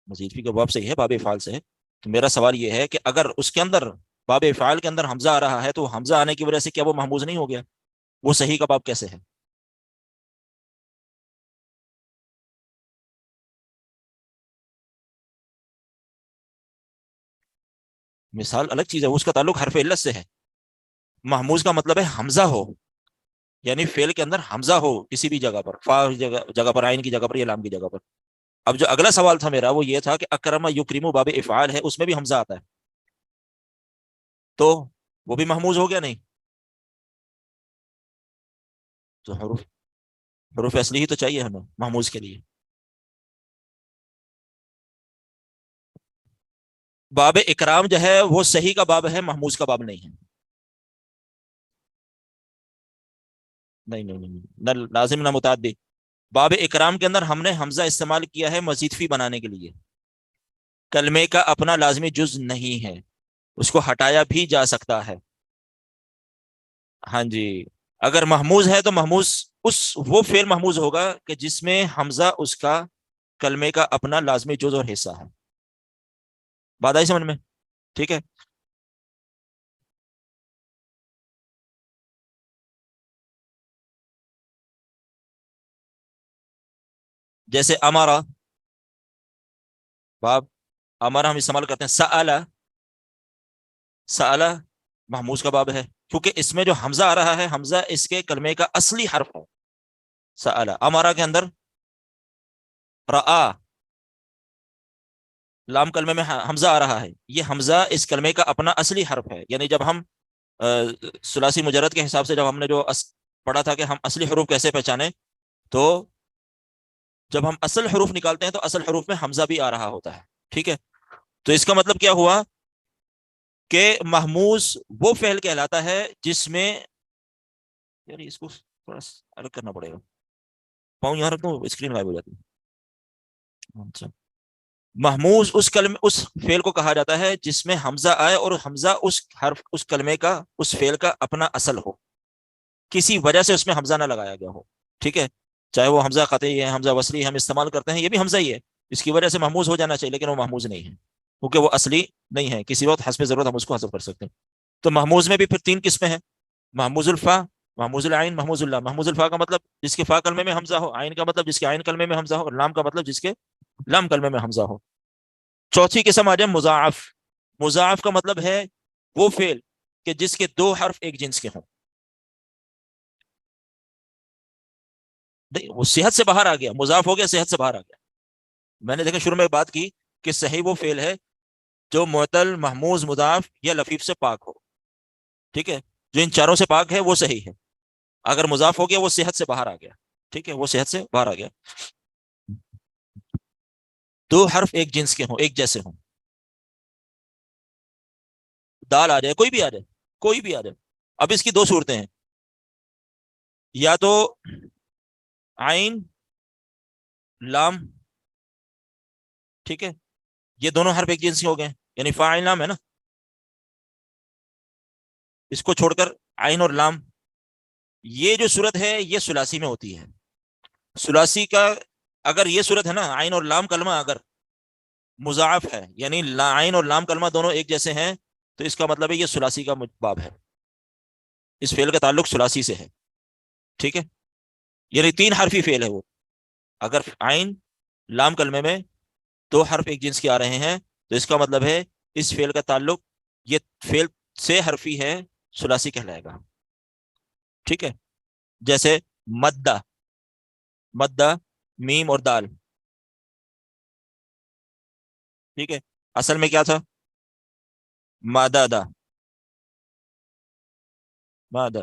[SPEAKER 4] مزید فی کا باب سے ہی ہے، باب افعال سے ہے۔ تو میرا سوال یہ ہے کہ اگر اس کے اندر باب افعال کے اندر حمزہ آ رہا ہے تو حمزہ آنے کی وجہ سے کیا وہ محموز نہیں ہو گیا؟ وہ صحیح کا باب کیسے ہے؟ مثال الگ چیز ہے، اس کا تعلق حرف علت سے ہے۔ محموز کا مطلب ہے حمزہ ہو، یعنی فعل کے اندر حمزہ ہو کسی بھی جگہ پر، فا جگہ پر، عین کی جگہ پر یا لام کی جگہ پر۔ اب جو اگلا سوال تھا میرا وہ یہ تھا کہ اکرم یکرمو باب افعال ہے، اس میں بھی حمزہ آتا ہے، تو وہ بھی محموز ہو گیا نہیں؟ تو حروف اصلی ہی تو چاہیے ہمیں محموز کے لیے۔ باب اکرام جو ہے وہ صحیح کا باب ہے، محموز کا باب نہیں ہے۔ نہیں، نہ لازم نہ متعدی۔ باب اکرام کے اندر ہم نے حمزہ استعمال کیا ہے مزید فی بنانے کے لیے، کلمے کا اپنا لازمی جز نہیں ہے، اس کو ہٹایا بھی جا سکتا ہے۔ ہاں جی، اگر محموز ہے تو محموز وہ فعل محموز ہوگا کہ جس میں حمزہ اس کا کلمے کا اپنا لازمی جز اور حصہ ہے۔ بات آئی سمجھ میں؟ ٹھیک ہے۔ جیسے امارا، باب امارا ہم استعمال کرتے ہیں، سألا، سألا محموز کا باب ہے کیونکہ اس میں جو حمزہ آ رہا ہے، حمزہ اس کے کلمے کا اصلی حرف ہے۔ سألا امارا کے اندر رآ، لام کلمے میں حمزہ آ رہا ہے، یہ حمزہ اس کلمے کا اپنا اصلی حرف ہے۔ یعنی جب ہم ثلاثی مجرد کے حساب سے جب ہم نے جو پڑھا تھا کہ ہم اصلی حروف کیسے پہچانے، تو جب ہم اصل حروف نکالتے ہیں تو اصل حروف میں حمزہ بھی آ رہا ہوتا ہے، ٹھیک ہے۔ تو اس کا مطلب کیا ہوا کہ محموز وہ فعل کہلاتا ہے جس میں، یار اس کو تھوڑا الگ کرنا پڑے گا، پاؤں یہاں رکھ دوں اسکرین غائب ہو جاتی ہے۔ اچھا، محموز اس فعل کو کہا جاتا ہے جس میں حمزہ آئے اور حمزہ اس حرف، اس کلمے کا، اس فعل کا اپنا اصل ہو، کسی وجہ سے اس میں حمزہ نہ لگایا گیا ہو، ٹھیک ہے۔ چاہے وہ حمزہ قطعی ہے، حمزہ وصلی ہم استعمال کرتے ہیں، یہ بھی حمزہ ہی ہے، اس کی وجہ سے محموز ہو جانا چاہیے لیکن وہ محموز نہیں ہے کیونکہ وہ اصلی نہیں ہے، کسی وقت حسب ضرورت ہم اس کو حذف کر سکتے ہیں۔ تو محموز میں بھی پھر تین قسمیں ہیں، محموز الفا،
[SPEAKER 5] محموز العین محموز اللہ، محموز الفا کا مطلب جس کے فا کلمے میں حمزہ ہو، عین کا مطلب جس کے عین کلمے میں حمزہ ہو، اور لام کا مطلب جس کے لام کلمے میں حمزہ ہو۔ چوتھی قسم آ جائے مضاعف۔ مضاعف کا مطلب ہے وہ فعل کہ جس کے دو حرف ایک جنس کے ہوں۔ وہ صحت سے باہر آ گیا، مضاف ہو گیا، صحت سے باہر آ گیا۔ میں نے دیکھا شروع میں بات کی کہ صحیح وہ فعل ہے جو معتل، محموز، مضاف یا لفیف سے پاک ہو، ٹھیک ہے، جو ان چاروں سے پاک ہے وہ صحیح ہے۔ اگر مضاف ہو گیا وہ صحت سے باہر آ گیا، ٹھیک ہے، وہ صحت سے باہر آ گیا۔ دو حرف ایک جنس کے ہوں، ایک جیسے ہوں۔ دال آ جائے، کوئی بھی آ جائے، کوئی بھی آ جائے۔ اب اس کی دو صورتیں ہیں، یا تو عین لام، ٹھیک ہے، یہ دونوں حرف ایک جنس کے ہو گئے، یعنی فا عین لام ہے نا، اس کو چھوڑ کر عین اور لام۔ یہ جو صورت ہے یہ ثلاثی میں ہوتی ہے۔ ثلاثی کا اگر یہ صورت ہے نا، عین اور لام کلمہ اگر مضاعف ہے، یعنی عین اور لام کلمہ دونوں ایک جیسے ہیں، تو اس کا مطلب ہے یہ ثلاثی کا باب ہے، اس فعل کا تعلق ثلاثی سے ہے، ٹھیک ہے، یعنی تین حرفی فعل ہے وہ۔ اگر عین لام کلمے میں دو حرف ایک جنس کے آ رہے ہیں تو اس کا مطلب ہے اس فعل کا تعلق یہ فعل سے حرفی ہے، ثلاثی کہلائے گا، ٹھیک ہے۔ جیسے مدہ، مدہ میم اور دال، ٹھیک ہے، اصل میں کیا تھا؟ مادادا، مادہ،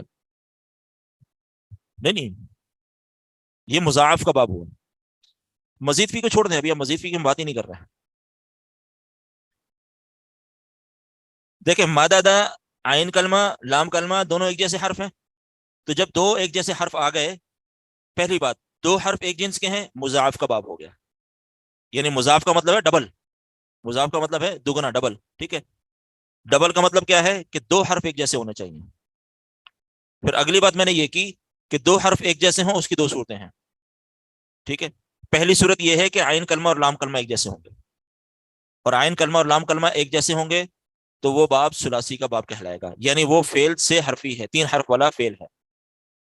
[SPEAKER 5] نہیں، یہ مضاعف کا باب ہوا۔ مزید فی کو چھوڑ دیں، ابھی ہم مزید فی کی بات ہی نہیں کر رہے ہیں۔ دیکھیں مادادا، عین کلمہ لام کلمہ دونوں ایک جیسے حرف ہیں، تو جب دو ایک جیسے حرف آ گئے، پہلی بات دو حرف ایک جنس کے ہیں، مضاعف کا باب ہو گیا، یعنی مضاف کا مطلب ہے ڈبل، مضاف کا مطلب ہے دگنا، ڈبل، ٹھیک ہے۔ ڈبل کا مطلب کیا ہے کہ دو حرف ایک جیسے ہونے چاہیے۔ پھر اگلی بات میں نے یہ کی کہ دو حرف ایک جیسے ہوں، اس کی دو صورتیں ہیں، ٹھیک ہے۔ پہلی صورت یہ ہے کہ عین کلمہ اور لام کلمہ ایک جیسے ہوں گے، اور عین کلمہ اور لام کلمہ ایک جیسے ہوں گے تو وہ باب ثلاثی کا باب کہلائے گا، یعنی وہ فعل سے حرفی ہے، تین حرف والا فعل ہے۔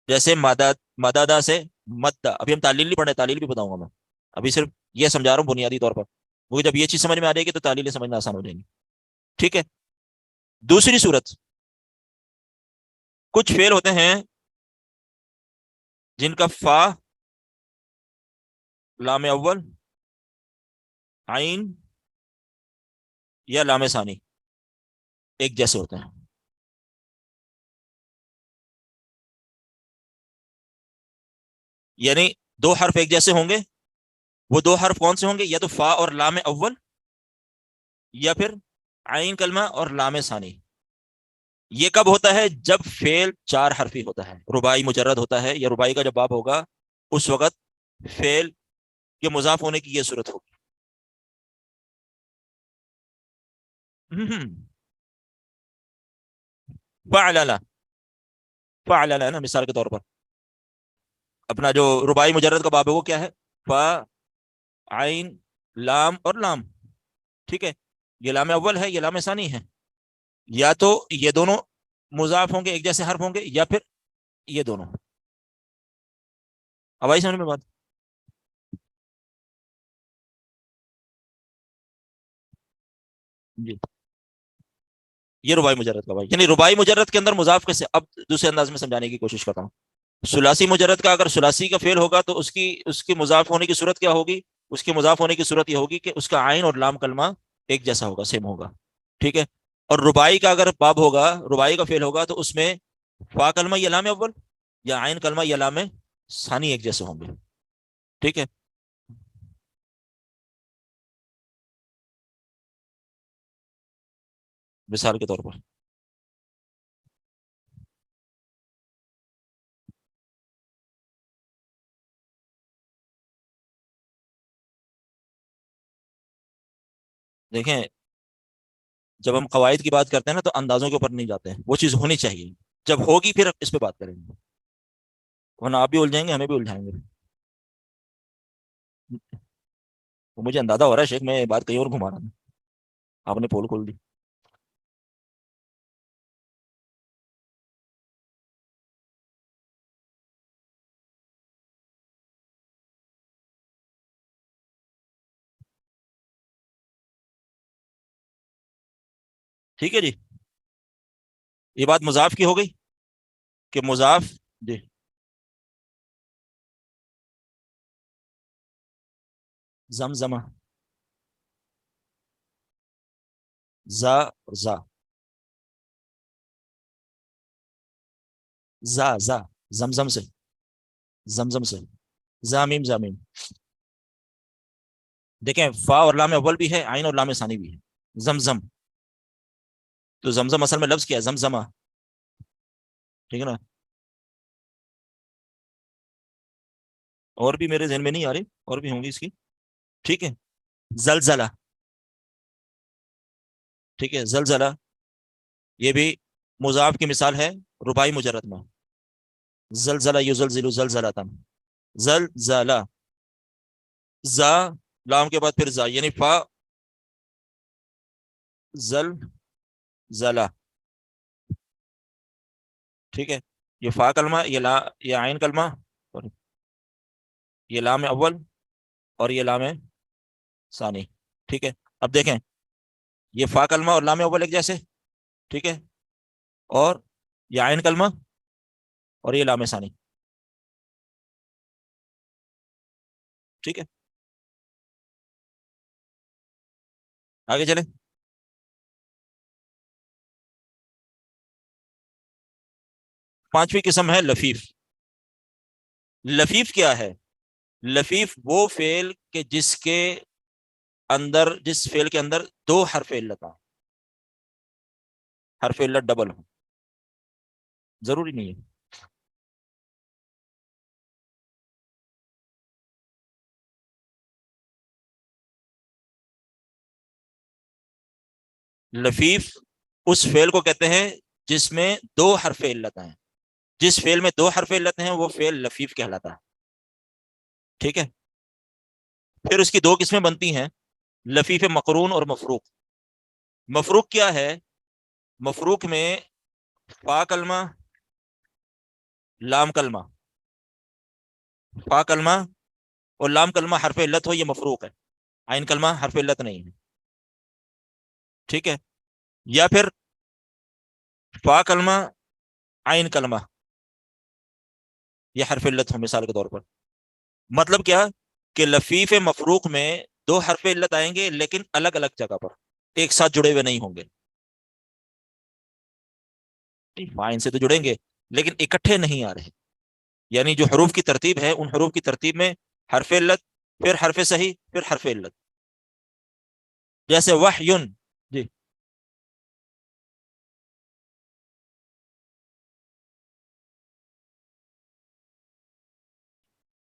[SPEAKER 5] جیسے مدادا سے مدہ، ابھی ہم تعلیل نہیں پڑھ رہے، تعلیل بھی بتاؤں گا میں، ابھی صرف یہ سمجھا رہا ہوں بنیادی طور پر، وہ جب یہ چیز سمجھ میں آ جائے گی تو تعلیلیں سمجھنا آسان ہو جائیں گی، ٹھیک ہے۔ دوسری صورت، کچھ فعل ہوتے ہیں جن کا فا، لام اول، عین یا لام ثانی ایک جیسے ہوتے ہیں۔ یعنی دو حرف ایک جیسے ہوں گے، وہ دو حرف کون سے ہوں گے؟ یا تو فا اور لام اول، یا پھر عین کلمہ اور لام ثانی۔ یہ کب ہوتا ہے؟ جب فعل چار حرفی ہوتا ہے، رباعی مجرد ہوتا ہے، یا رباعی کا جب باب ہوگا اس وقت فعل کے مضاف ہونے کی یہ صورت ہوگی۔ فعللا، فعللا نا، مثال کے طور پر اپنا جو رباعی مجرد کا باب ہے وہ کیا ہے؟ فا، عین، لام اور لام، ٹھیک ہے۔ یہ لام اول ہے، یہ لام ثانی ہے، یا تو یہ دونوں مضاف ہوں گے، ایک جیسے حرف ہوں گے، یا پھر یہ دونوں۔ اب آئی سمجھ میں بات؟ جی، یہ رباعی مجرد کا بھائی، یعنی رباعی مجرد کے اندر مضاف کیسے؟ اب دوسرے انداز میں سمجھانے کی کوشش کرتا ہوں۔ ثلاثی مجرد کا اگر ثلاثی کا فعل ہوگا تو اس کی مضاف ہونے کی صورت کیا ہوگی؟ اس کی مضاف ہونے کی صورت یہ ہوگی کہ اس کا عین اور لام کلمہ ایک جیسا ہوگا، سیم ہوگا، ٹھیک ہے۔ اور رباعی کا اگر باب ہوگا، رباعی کا فعل ہوگا تو اس میں فا کلمہ یا لام اول یا عین کلمہ یا لام ثانی ایک جیسے ہوں گے، ٹھیک ہے۔ مثال کے طور پر دیکھیں، جب ہم قواعد کی بات کرتے ہیں نا تو اندازوں کے اوپر نہیں جاتے ہیں، وہ چیز ہونی چاہیے، جب ہوگی پھر اس پہ بات کریں گے، ورنہ آپ بھی الجھیں گے، ہمیں بھی الجھائیں گے۔ مجھے اندازہ ہو رہا ہے شیخ میں بات کہیں اور گھما رہا ہوں، آپ نے پول کھول دی۔ ٹھیک ہے جی. یہ بات مضاف کی ہو گئی کہ مضاف جی زمزمہ زا زا زا زمزم سے زمزم سے زامیم زامیم. دیکھیں فا اور لام اول بھی ہے, عین اور لام ثانی بھی ہے. زمزم تو زمزم اصل میں لفظ کیا ہے؟ زمزمہ. ٹھیک ہے نا. اور بھی میرے ذہن میں نہیں آ رہی, اور بھی ہوں گی اس کی. ٹھیک ہے. زلزلہ, ٹھیک ہے. زلزلہ یہ بھی مضاف کی مثال ہے رباعی مجرد میں. زلزلہ یزلزل زلزلۃ, زلزلہ زا لام کے بعد پھر زا, یعنی فا زل زلا. ٹھیک ہے. یہ فا کلمہ, یہ عین کلمہ, یہ لام اول اور یہ لام ثانی. ٹھیک ہے. اب دیکھیں یہ فا کلمہ اور لام اول ایک جیسے, ٹھیک ہے, اور یہ عین کلمہ اور یہ لام ثانی. ٹھیک ہے. آگے چلیں. پانچویں قسم ہے لفیف. لفیف کیا ہے؟ لفیف وہ فعل کہ جس فعل کے اندر دو حرف علت ہیں. حرف علت ڈبل ہو, ضروری نہیں ہے. لفیف اس فعل کو کہتے ہیں جس میں دو حرف علت ہیں. جس فعل میں دو حرف علت ہیں وہ فعل لفیف کہلاتا ہے. ٹھیک ہے. پھر اس کی دو قسمیں بنتی ہیں, لفیف مقرون اور مفروق. مفروق کیا ہے؟ مفروق میں فا کلمہ لام کلمہ, فا کلمہ اور لام کلمہ حرف علت ہو, یہ مفروق ہے. عین کلمہ حرف علت نہیں ہے. ٹھیک ہے. یا پھر فا کلمہ عین کلمہ یہ حرف علت ہو مثال کے طور پر. مطلب کیا کہ لفیف مفروق میں دو حرف علت آئیں گے لیکن الگ الگ جگہ پر, ایک ساتھ جڑے ہوئے نہیں ہوں گے. فائن سے تو جڑیں گے لیکن اکٹھے نہیں آ رہے. یعنی جو حروف کی ترتیب ہے ان حروف کی ترتیب میں حرف علت, پھر حرف صحیح, پھر حرف علت. جیسے وحیٌ. جی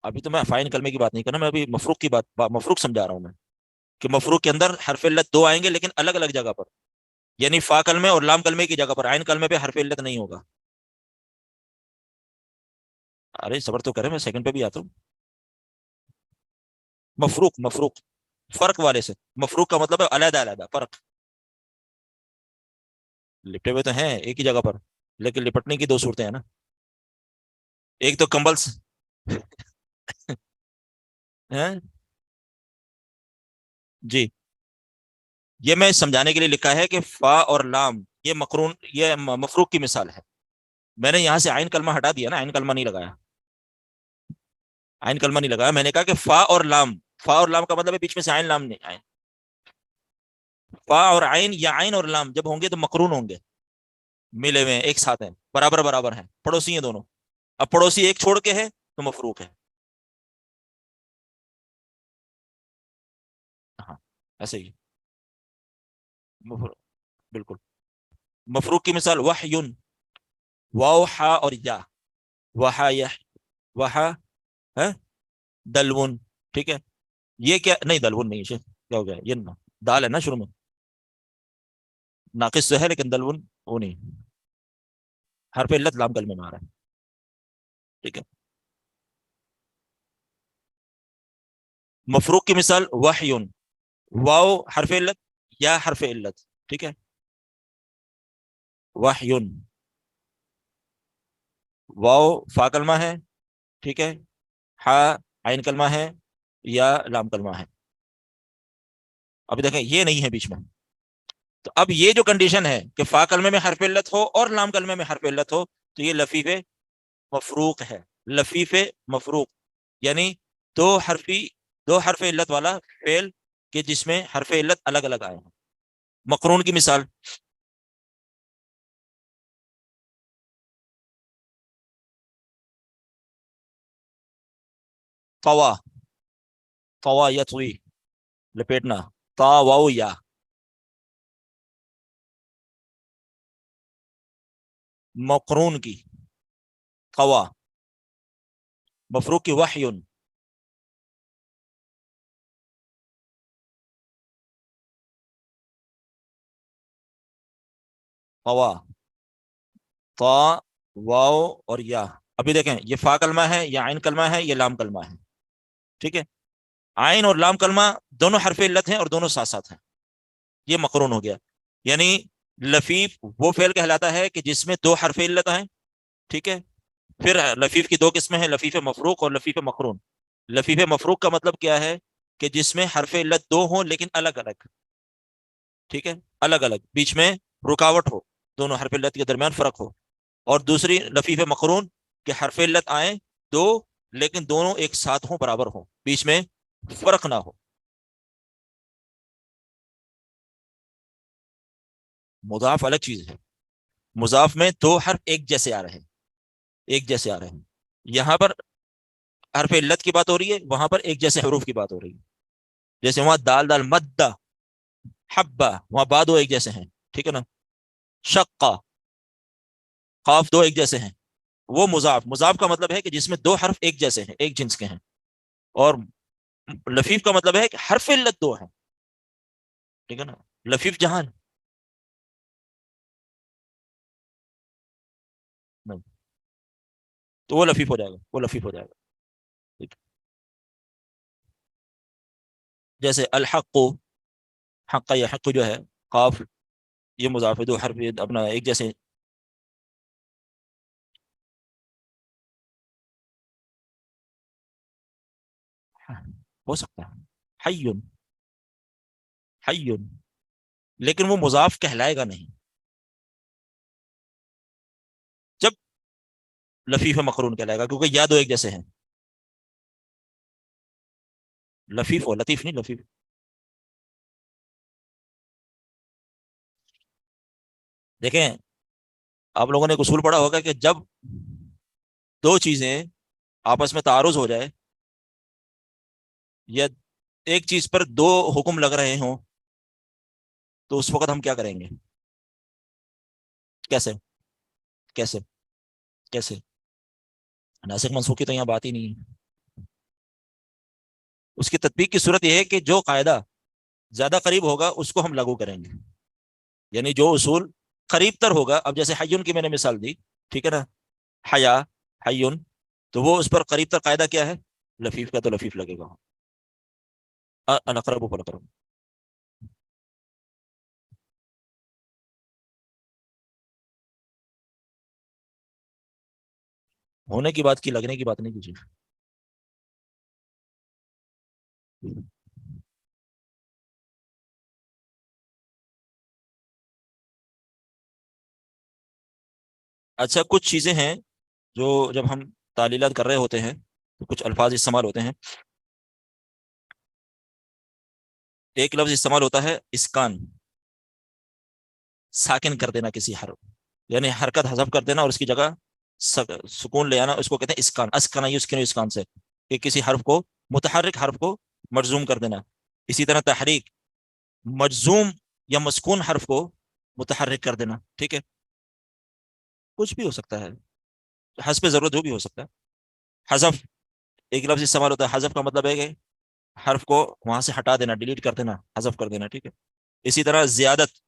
[SPEAKER 5] ابھی تو میں فائن کلمے کی بات نہیں کرنا, میں ابھی مفروق کی بات مفروق سمجھا رہا ہوں میں, کہ مفروق کے اندر حرف علت دو آئیں گے لیکن الگ الگ جگہ پر. یعنی فا کلمے اور لام کلمے کی جگہ پر, عین کلمے پہ حرف علت نہیں ہوگا. ارے صبر تو کرے, میں سیکنڈ پہ بھی آتا ہوں. مفروق فرق والے سے, مفروق کا مطلب ہے علیحدہ علیحدہ, فرق. لپٹے ہوئے تو ہیں ایک ہی جگہ پر, لیکن لپٹنے کی دو صورتیں ہیں نا. ایک تو کمبل جی یہ میں سمجھانے کے لیے لکھا ہے کہ فا اور لام یہ مقرون, یہ مفروق کی مثال ہے. میں نے یہاں سے عین کلمہ ہٹا دیا نا, عین کلمہ نہیں لگایا, عین کلمہ نہیں لگایا. میں نے کہا کہ فا اور لام, فا اور لام کا مطلب ہے بیچ میں سے عین لام نہیں. عین فا اور عین یا عین اور لام جب ہوں گے تو مقرون ہوں گے, ملے ہوئے ہیں, ایک ساتھ ہیں, برابر برابر ہیں, پڑوسی ہیں دونوں. اب پڑوسی ایک چھوڑ کے ہے تو مفروق ہے. ہاں ایسے ہی بالکل. مفروق کی مثال وحیٌ, واو حا اور یا, وحا یا وحا دلون. ٹھیک ہے. یہ کیا نہیں, دلون نہیں, کیا ہو گیا, یہ دال ہے نا شروع میں, ناقص تو ہے لیکن دلون وہ نہیں, حرف علت لام کلمے میں آ رہا ہے. ٹھیک ہے. مفروق کی مثال وحیٌ, واو حرف علت یا حرف علت. ٹھیک ہے. وحیٌ, واو فا کلمہ ہے, ٹھیک ہے, ہا عین کلمہ ہے یا لام کلمہ ہے. ابھی دیکھیں یہ نہیں ہے بیچ میں, تو اب یہ جو کنڈیشن ہے کہ فا کلمے میں حرف علت ہو اور لام کلمے میں حرف علت ہو تو یہ لفیف مفروق ہے. لفیف مفروق یعنی دو حرف علت والا فعل کہ جس میں حرف علت الگ الگ آئے ہیں. مقرون کی مثال طوا، طوا یطوی لپیٹنا، تا واو یا. مقرون کی طوا، مفروق کی وحیٌ، طوا، تا واو اور یا. ابھی دیکھیں یہ فا کلمہ ہے یا عین کلمہ ہے یا لام کلمہ ہے. ٹھیک ہے، عین اور لام کلمہ دونوں حرف علت ہیں اور دونوں ساتھ ساتھ ہیں. یہ مقرون ہو گیا. یعنی لفیف وہ فعل کہلاتا ہے کہ جس میں دو حرف علت ہیں. ٹھیک ہے، پھر لفیف کی دو قسمیں ہیں، لفیف مفروق اور لفیف مقرون. لفیف مفروق کا مطلب کیا ہے کہ جس میں حرف علت دو ہوں لیکن الگ الگ. ٹھیک ہے، الگ الگ، بیچ میں رکاوٹ ہو، دونوں حرف علت کے درمیان فرق ہو. اور دوسری لفیف مقرون کہ حرف علت آئیں دو لیکن دونوں ایک ساتھ ہوں، برابر ہوں، بیچ میں فرق نہ ہو. مضاف الگ چیز ہے. مضاف میں دو حرف ایک جیسے آ رہے ہیں، ایک جیسے آ رہے ہیں. یہاں پر حرف علت کی بات ہو رہی ہے، وہاں پر ایک جیسے حروف کی بات ہو رہی ہے. جیسے وہاں دال دال مدہ حبہ، وہاں با دو ایک جیسے ہیں. ٹھیک ہے نا. شقہ، قاف دو ایک جیسے ہیں. وہ مضاف. مضاف کا مطلب ہے کہ جس میں دو حرف ایک جیسے ہیں، ایک جنس کے ہیں. اور لفیف کا مطلب ہے کہ حرف علت دو ہیں. ٹھیک ہے نا. لفیف جہان نہیں، تو وہ لفیف ہو جائے گا، وہ لفیف ہو جائے گا. ٹھیک. جیسے الحق، حق یا حق جو ہے قاف یہ مضاف ہے، دو حرف اپنا ایک جیسے. ہو سکتا ہے حی، حی، لیکن وہ مضاف کہلائے گا نہیں جب لفیف مقرون کہلائے گا، کیونکہ یا دو ایک جیسے ہیں. لفیف ہو، لطیف نہیں، لفیف. دیکھیں آپ لوگوں نے ایک اصول پڑھا ہوگا کہ جب دو چیزیں آپس میں تعارض ہو جائے یا ایک چیز پر دو حکم لگ رہے ہوں تو اس وقت ہم کیا کریں گے؟ کیسے کیسے کیسے؟ ناسخ منسوخ کی تو یہاں بات ہی نہیں ہے. اس کی تطبیق کی صورت یہ ہے کہ جو قاعدہ زیادہ قریب ہوگا اس کو ہم لاگو کریں گے. یعنی جو اصول قریب تر ہوگا، اب جیسے حیون کی میں نے مثال دی، ٹھیک ہے نا، حیا، حیون، تو وہ اس پر قریب تر قاعدہ کیا ہے؟ لفیف کا تو لفیف لگے گا. الاقرب فالاقرب. ہونے کی بات کی، لگنے کی بات نہیں کیجیے. اچھا، کچھ چیزیں ہیں جو جب ہم تعلیلات کر رہے ہوتے ہیں تو کچھ الفاظ استعمال ہوتے ہیں. ایک لفظ استعمال ہوتا ہے اسکان، ساکن کر دینا کسی حرف، یعنی حرکت حذف کر دینا اور اس کی جگہ سکون لے آنا، اس کو کہتے ہیں اسکان. اسکن یسکن اسکان سے کہ کسی حرف کو، متحرک حرف کو مجزوم کر دینا. اسی طرح تحریک، مجزوم یا مسکون حرف کو متحرک کر دینا. ٹھیک ہے، کچھ بھی ہو سکتا ہے، حسب ضرورت جو بھی ہو سکتا ہے. حذف ایک لفظ استعمال ہوتا ہے. حذف کا مطلب ہے کہ حرف کو وہاں سے ہٹا دینا، ڈیلیٹ کر دینا، حذف کر دینا. ٹھیک ہے. اسی طرح زیادت،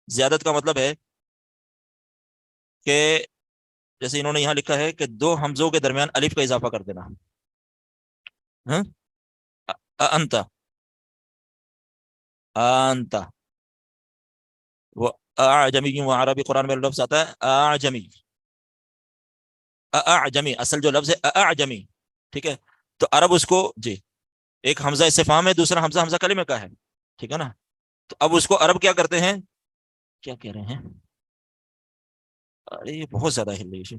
[SPEAKER 5] زیادت کا مطلب ہے کہ جیسے انہوں نے یہاں لکھا ہے کہ دو حمزوں کے درمیان الف کا اضافہ کر دینا. ہاں، انت، انت. وہ اعجمی و عربی قرآن میں لفظ آتا ہے اعجمی، اعجمی اصل جو لفظ ہے اعجمی. ٹھیک ہے، تو عرب اس کو، جی، ایک حمزہ استفہام ہے، دوسرا حمزہ حمزہ کلمہ کا ہے. ٹھیک ہے نا. تو اب اس کو عرب کیا کرتے ہیں؟ کیا کہہ رہے ہیں؟ ارے یہ بہت زیادہ ہل رہی ہے.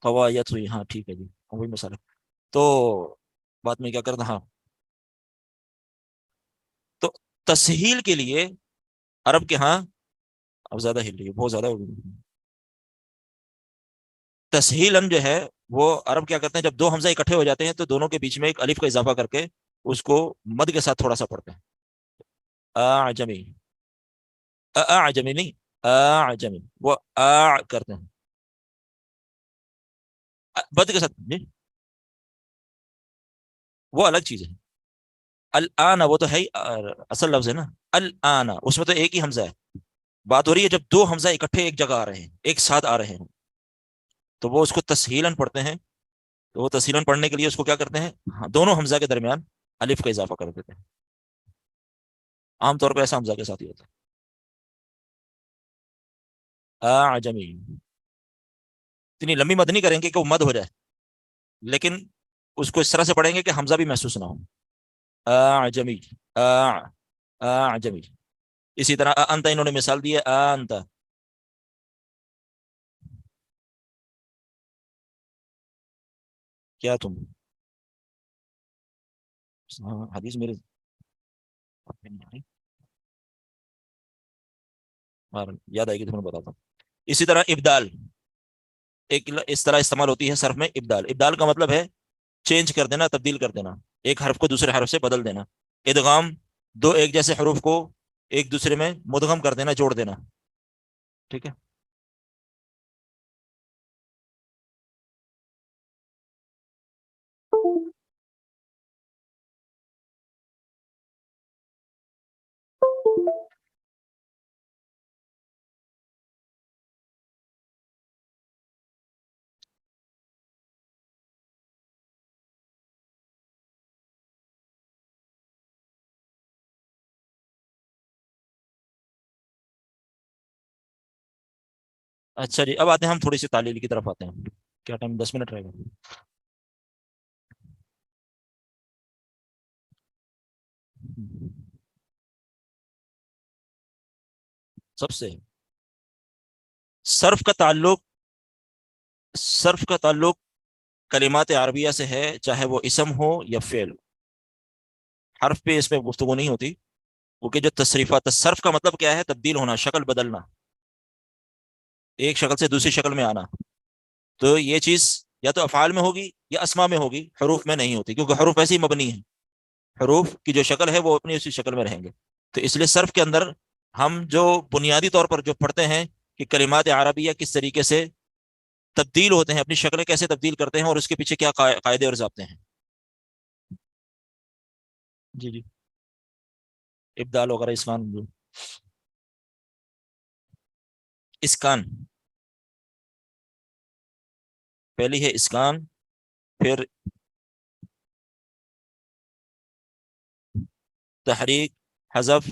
[SPEAKER 5] قواعد ہوئی، ہاں ٹھیک ہے جی، وہی مسئلہ. تو بعد میں کیا کرنا، ہاں تو تسہیل کے لیے عرب کے ہاں اب زیادہ ہل رہی ہے، بہت زیادہ ہو گئی. تسہیلاً جو ہے وہ عرب کیا کرتے ہیں، جب دو حمزہ اکٹھے ہو جاتے ہیں تو دونوں کے بیچ میں ایک الف کا اضافہ کر کے اس کو مد کے ساتھ تھوڑا سا پڑھتے ہیں. اعجمی، اعجمی نہیں، اعجمی، وہ کرتے ہیں مد کے ساتھ جی، وہ الگ چیز ہے. الآن وہ تو ہے ہی اصل لفظ ہے نا، الآن اس میں تو ایک ہی حمزہ ہے. بات ہو رہی ہے جب دو حمزہ اکٹھے ایک جگہ آ رہے ہیں، ایک ساتھ آ رہے ہیں، تو وہ اس کو تسہیلاً پڑھتے ہیں. تو وہ تسہیلاً پڑھنے کے لیے اس کو کیا کرتے ہیں، ہاں دونوں حمزہ کے درمیان الف کا اضافہ کر دیتے ہیں. عام طور پہ ایسا حمزہ کے ساتھ ہی ہوتا ہے. اعجمی، اتنی لمبی مد نہیں کریں گے کہ وہ مد ہو جائے، لیکن اس کو اس طرح سے پڑھیں گے کہ حمزہ بھی محسوس نہ ہو. اعجمی، اعجمی. اسی طرح انت انہوں نے مثال دی ہے، انت. کیا تم، ہاں حدیث میرے نہیں آ رہی، یاد آئے گی تو میں بتاتا ہوں. اسی طرح ابدال ایک اس طرح استعمال ہوتی ہے صرف میں. ابدال، ابدال کا مطلب ہے چینج کر دینا، تبدیل کر دینا، ایک حرف کو دوسرے حرف سے بدل دینا. ادغام، دو ایک جیسے حروف کو ایک دوسرے میں مدغم کر دینا، جوڑ دینا. ٹھیک ہے. اچھا جی، اب آتے ہیں ہم تھوڑی سی تعلیل کی طرف آتے ہیں. کیا ٹائم، 10 منٹ رہے گا؟ سب سے صرف کا تعلق، صرف کا تعلق کلمات عربیہ سے ہے، چاہے وہ اسم ہو یا فعل. حرف پہ اس میں گفتگو نہیں ہوتی، کیونکہ جو تصریفات، صرف کا مطلب کیا ہے، تبدیل ہونا، شکل بدلنا، ایک شکل سے دوسری شکل میں آنا. تو یہ چیز یا تو افعال میں ہوگی یا اسما میں ہوگی، حروف میں نہیں ہوتی، کیونکہ حروف ایسے ہی مبنی ہیں، حروف کی جو شکل ہے وہ اپنی اسی شکل میں رہیں گے. تو اس لیے صرف کے اندر ہم جو بنیادی طور پر جو پڑھتے ہیں کہ کلمات عربیہ کس طریقے سے تبدیل ہوتے ہیں، اپنی شکلیں کیسے تبدیل کرتے ہیں، اور اس کے پیچھے کیا قاعدے اور ضابطے ہیں. جی جی، ابدال وغیرہ، اسکان پہلی ہے، اسکان، پھر تحریک، حذف،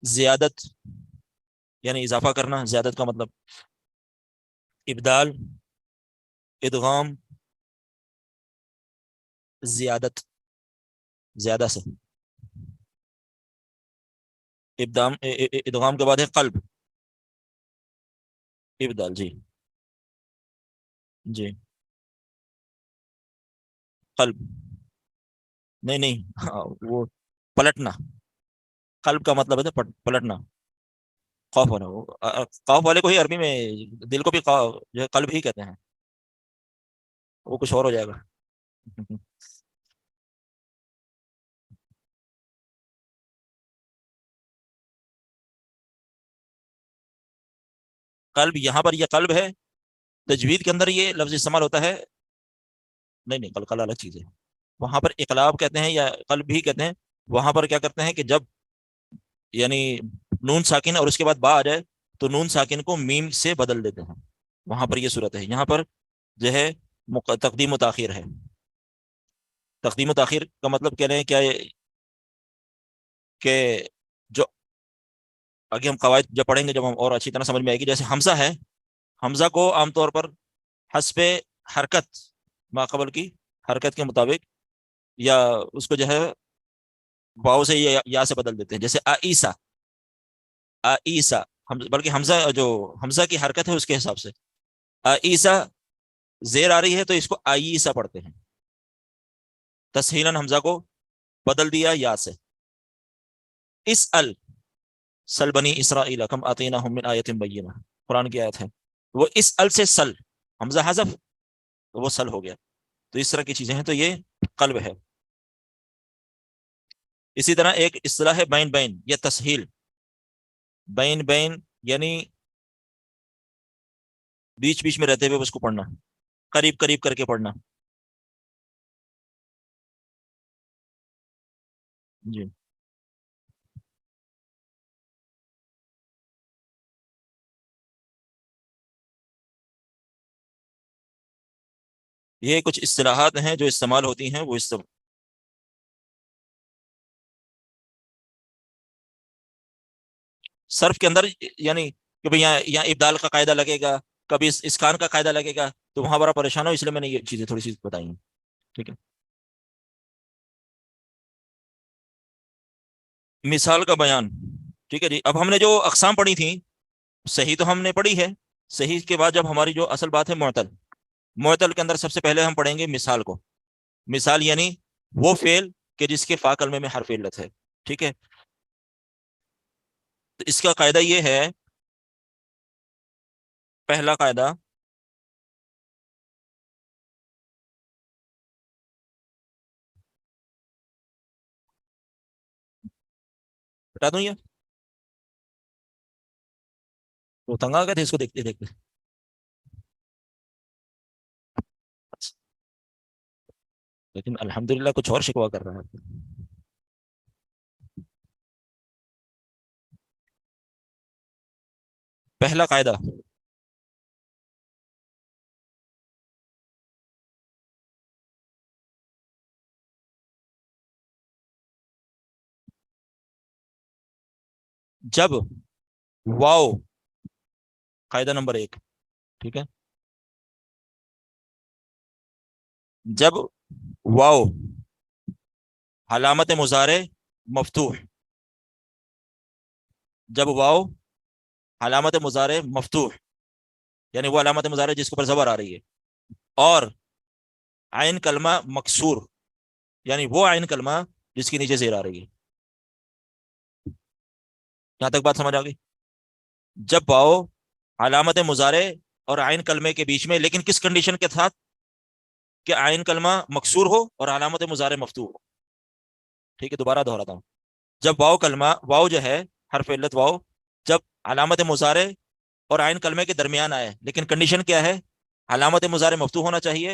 [SPEAKER 5] زیادت یعنی اضافہ کرنا، زیادت کا مطلب ابدال، ادغام، زیادت، زیادہ سے. ادغام کے بعد ہے قلب، ابدال. جی جی، قلب نہیں نہیں، ہاں وہ پلٹنا، قلب کا مطلب ہے پلٹنا. خوف والا، خوف والے کو ہی عربی میں دل کو بھی جو ہے قلب ہی کہتے ہیں، وہ کچھ اور ہو جائے گا. قلب یہاں پر یہ قلب ہے، تجوید کے اندر یہ لفظ استعمال ہوتا ہے. نہیں نہیں، قلقلہ الگ چیز ہے. وہاں پر اقلاب کہتے ہیں یا قلب بھی کہتے ہیں. وہاں پر کیا کرتے ہیں کہ جب یعنی نون ساکن اور اس کے بعد با آ جائے تو نون ساکن کو میم سے بدل دیتے ہیں. وہاں پر یہ صورت ہے. یہاں پر جو ہے تقدیم و تاخیر ہے. تقدیم و تاخیر کا مطلب کہہ رہے ہیں کیا کہ جو آگے ہم قواعد جب پڑھیں گے، جب ہم اور اچھی طرح سمجھ میں آئے گی. جیسے حمزہ ہے، حمزہ کو عام طور پر حسب حرکت، ماقبل کی حرکت کے مطابق، یا اس کو جو ہے واو سے یا سے بدل دیتے ہیں. جیسے عیسیٰ، عیسیٰ بلکہ حمزہ، جو حمزہ کی حرکت ہے اس کے حساب سے عیسیٰ زیر آ رہی ہے تو اس کو عیسیٰ پڑھتے ہیں. تسہیلاً حمزہ کو بدل دیا یا سے. اسأل سل بنی اسرائیل کم آتیناہم من آیت بینہ، قرآن کی آیت ہے. وہ اسأل سے سل، حمزہ حذف تو وہ سل ہو گیا. تو اس طرح کی چیزیں ہیں، تو یہ قلب ہے. اسی طرح ایک اصطلاح ہے بین بین یا تسہیل. بین بین یعنی بیچ بیچ میں رہتے ہوئے اس کو پڑھنا، قریب قریب کر کے پڑھنا. جی یہ کچھ اصطلاحات ہیں جو استعمال ہوتی ہیں. وہ صرف کے اندر یعنی کہ بھئی یہاں ابدال کا قاعدہ لگے گا، کبھی اسکان کا قاعدہ لگے گا، تو وہاں بڑا پریشان ہو، اس لیے میں نے یہ چیزیں تھوڑی سی بتائی ہیں. ٹھیک ہے. مثال کا بیان. ٹھیک ہے جی. اب ہم نے جو اقسام پڑھی تھیں، صحیح تو ہم نے پڑھی ہے. صحیح کے بعد جب ہماری جو اصل بات ہے معتل، معتل کے اندر سب سے پہلے ہم پڑھیں گے مثال کو. مثال یعنی وہ فعل کہ جس کے فا کلمے میں حرف علت ہے. ٹھیک ہے. تو اس کا قاعدہ یہ ہے، پہلا قاعدہ بتا دوں، یہ وہ تنگ آ گئے تھے اس کو دیکھتے دیکھتے. لیکن الحمدللہ کچھ اور شکوا کر رہا ہے. پہلا قاعدہ، جب واو، قاعدہ نمبر 1. ٹھیک ہے. جب واو علامت مضارع مفتوح، جب واو علامت مضارع مفتوح یعنی وہ علامت مضارع جس کے اوپر زبر آ رہی ہے، اور عین کلمہ مکسور یعنی وہ عین کلمہ جس کے نیچے زیر آ رہی ہے. یہاں تک بات سمجھ آ گئی؟ جب واو علامت مضارع اور عین کلمے کے بیچ میں، لیکن کس کنڈیشن کے ساتھ؟ کہ عین کلمہ مکسور ہو اور علامت مضارع مفتوح ہو. ٹھیک ہے. دوبارہ دہراتا ہوں. جب واو کلمہ، واو جو ہے حرف علت واو، جب علامت مضارع اور عین کلمے کے درمیان آئے، لیکن کنڈیشن کیا ہے؟ علامت مضارع مفتوح ہونا چاہیے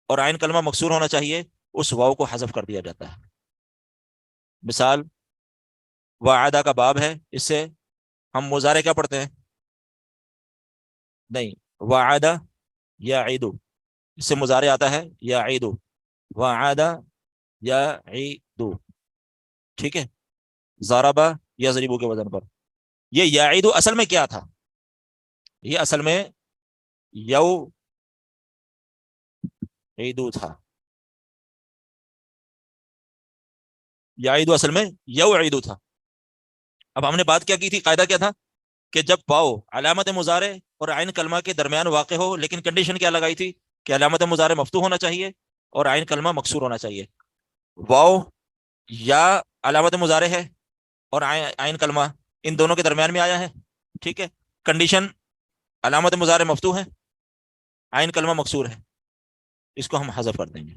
[SPEAKER 5] اور عین کلمہ مکسور ہونا چاہیے، اس واو کو حذف کر دیا جاتا ہے. مثال وعدہ کا باب ہے، اس سے ہم مضارع کیا پڑھتے ہیں؟ نہیں، وعدہ یا عیدو، اس سے مضارع آتا ہے یا عیدو، وعدہ یا عیدو. ٹھیک ہے. ضربہ یا ضریبو کے وزن پر. یہ یعیدو اصل میں کیا تھا؟ یہ اصل میں یو عیدو تھا. یعیدو اصل میں یو عیدو تھا. اب ہم نے بات کیا کی تھی؟ قاعدہ کیا تھا؟ کہ جب واو علامت مضارع اور عین کلمہ کے درمیان واقع ہو، لیکن کنڈیشن کیا لگائی تھی؟ کہ علامت مضارع مفتوح ہونا چاہیے اور عین کلمہ مکسور ہونا چاہیے. واو یا علامت مضارع ہے اور عین کلمہ ان دونوں کے درمیان میں آیا ہے. ٹھیک ہے. کنڈیشن علامت مضارع مفتوح ہے، عین کلمہ مکسور ہے. اس کو ہم حذف کر دیں گے،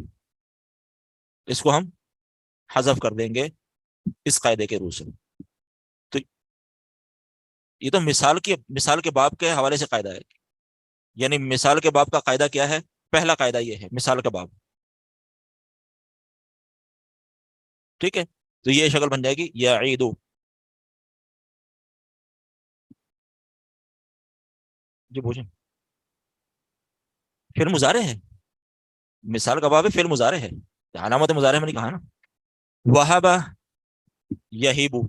[SPEAKER 5] اس کو ہم حذف کر دیں گے اس قاعدے کے روح سے. تو یہ تو مثال کے باب کے حوالے سے قاعدہ ہے. یعنی مثال کے باب کا قاعدہ کیا ہے؟ پہلا قاعدہ یہ ہے، مثال کا باب. ٹھیک ہے. تو یہ شکل بن جائے گی یعیدو. جی پوچھیں. فعل مضارع ہے، مثال کا باب ہے، فعل مضارع ہے. علامت مضارع میں نے کہا نا. وہبہ یہیبو،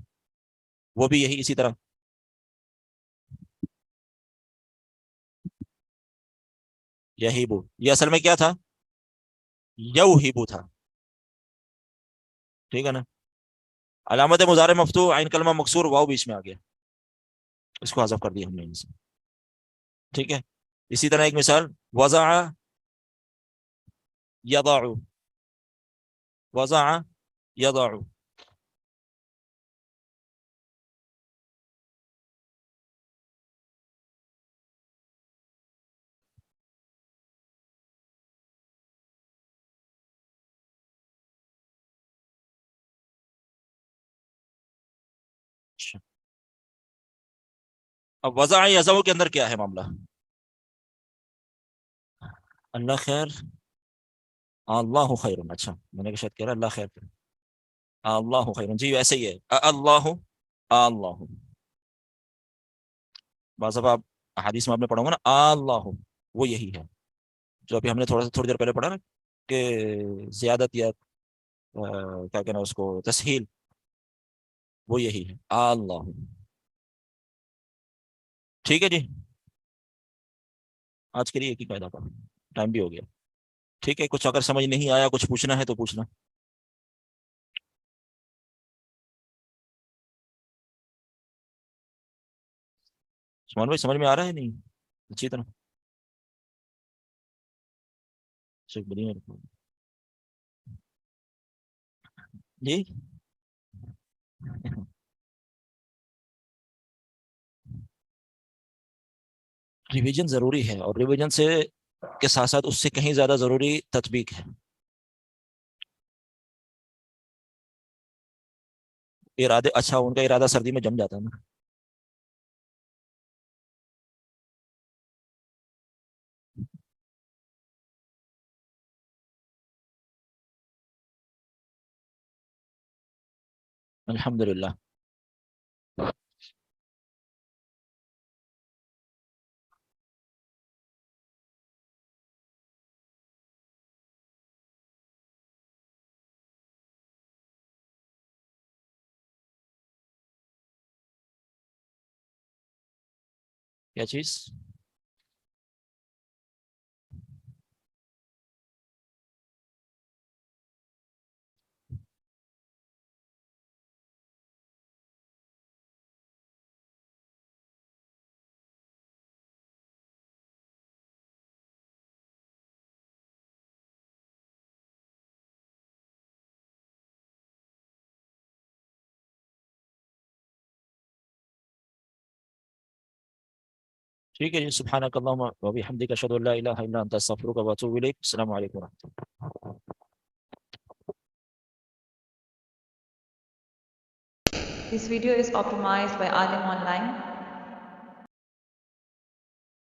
[SPEAKER 5] وہ بھی یہی اسی طرح. یہیبو یہ اصل میں کیا تھا؟ یوہیبو تھا. ٹھیک ہے نا. علامت مضارع مفتوح عین کلمہ مکسور واو بیچ میں آ گیا, اس کو حذف کر دیا ہم نے ان سے. ٹھیک ہے. اسی طرح ایک مثال وضع یضع, وضع یضع. اب وضع یضع کے اندر کیا ہے معاملہ؟ اللہ خیر, اللہ خیر. اچھا میں نے شاید کہہ رہا اللہ خیر, اللہ خیر. جی ویسے ہی ہے اللہ اللہ. بعض دفعہ آپ حدیث میں آپ نے پڑھا ہوگا نا اللہ, وہ یہی ہے جو ابھی ہم نے تھوڑی دیر پہلے پڑھا نا کہ زیادت یا کیا کہنا اس کو تسہیل, وہ یہی ہے اللہ. ٹھیک ہے جی, آج کے لیے ایک ہی قاعدہ پڑھا, ٹائم بھی ہو گیا. ٹھیک ہے, کچھ اگر سمجھ نہیں آیا, کچھ پوچھنا ہے تو پوچھنا. عثمان بھائی سمجھ میں آ رہا ہے نہیں اچھی طرح؟ جی ریویژن ضروری ہے, اور ریویژن سے کے ساتھ ساتھ اس سے کہیں زیادہ ضروری تطبیق ہے. ارادے, اچھا ان کا ارادہ سردی میں جم جاتا ہے نا. الحمدللہ. کیا چیز؟ ٹھیک ہے جی, سبحانک اللہم و بحمدک اشہد ان لا الہ الا انت استغفرک و اتوب الیک. السلام علیکم و رحمۃ اللہ.
[SPEAKER 6] This video is optimized by Alim Online.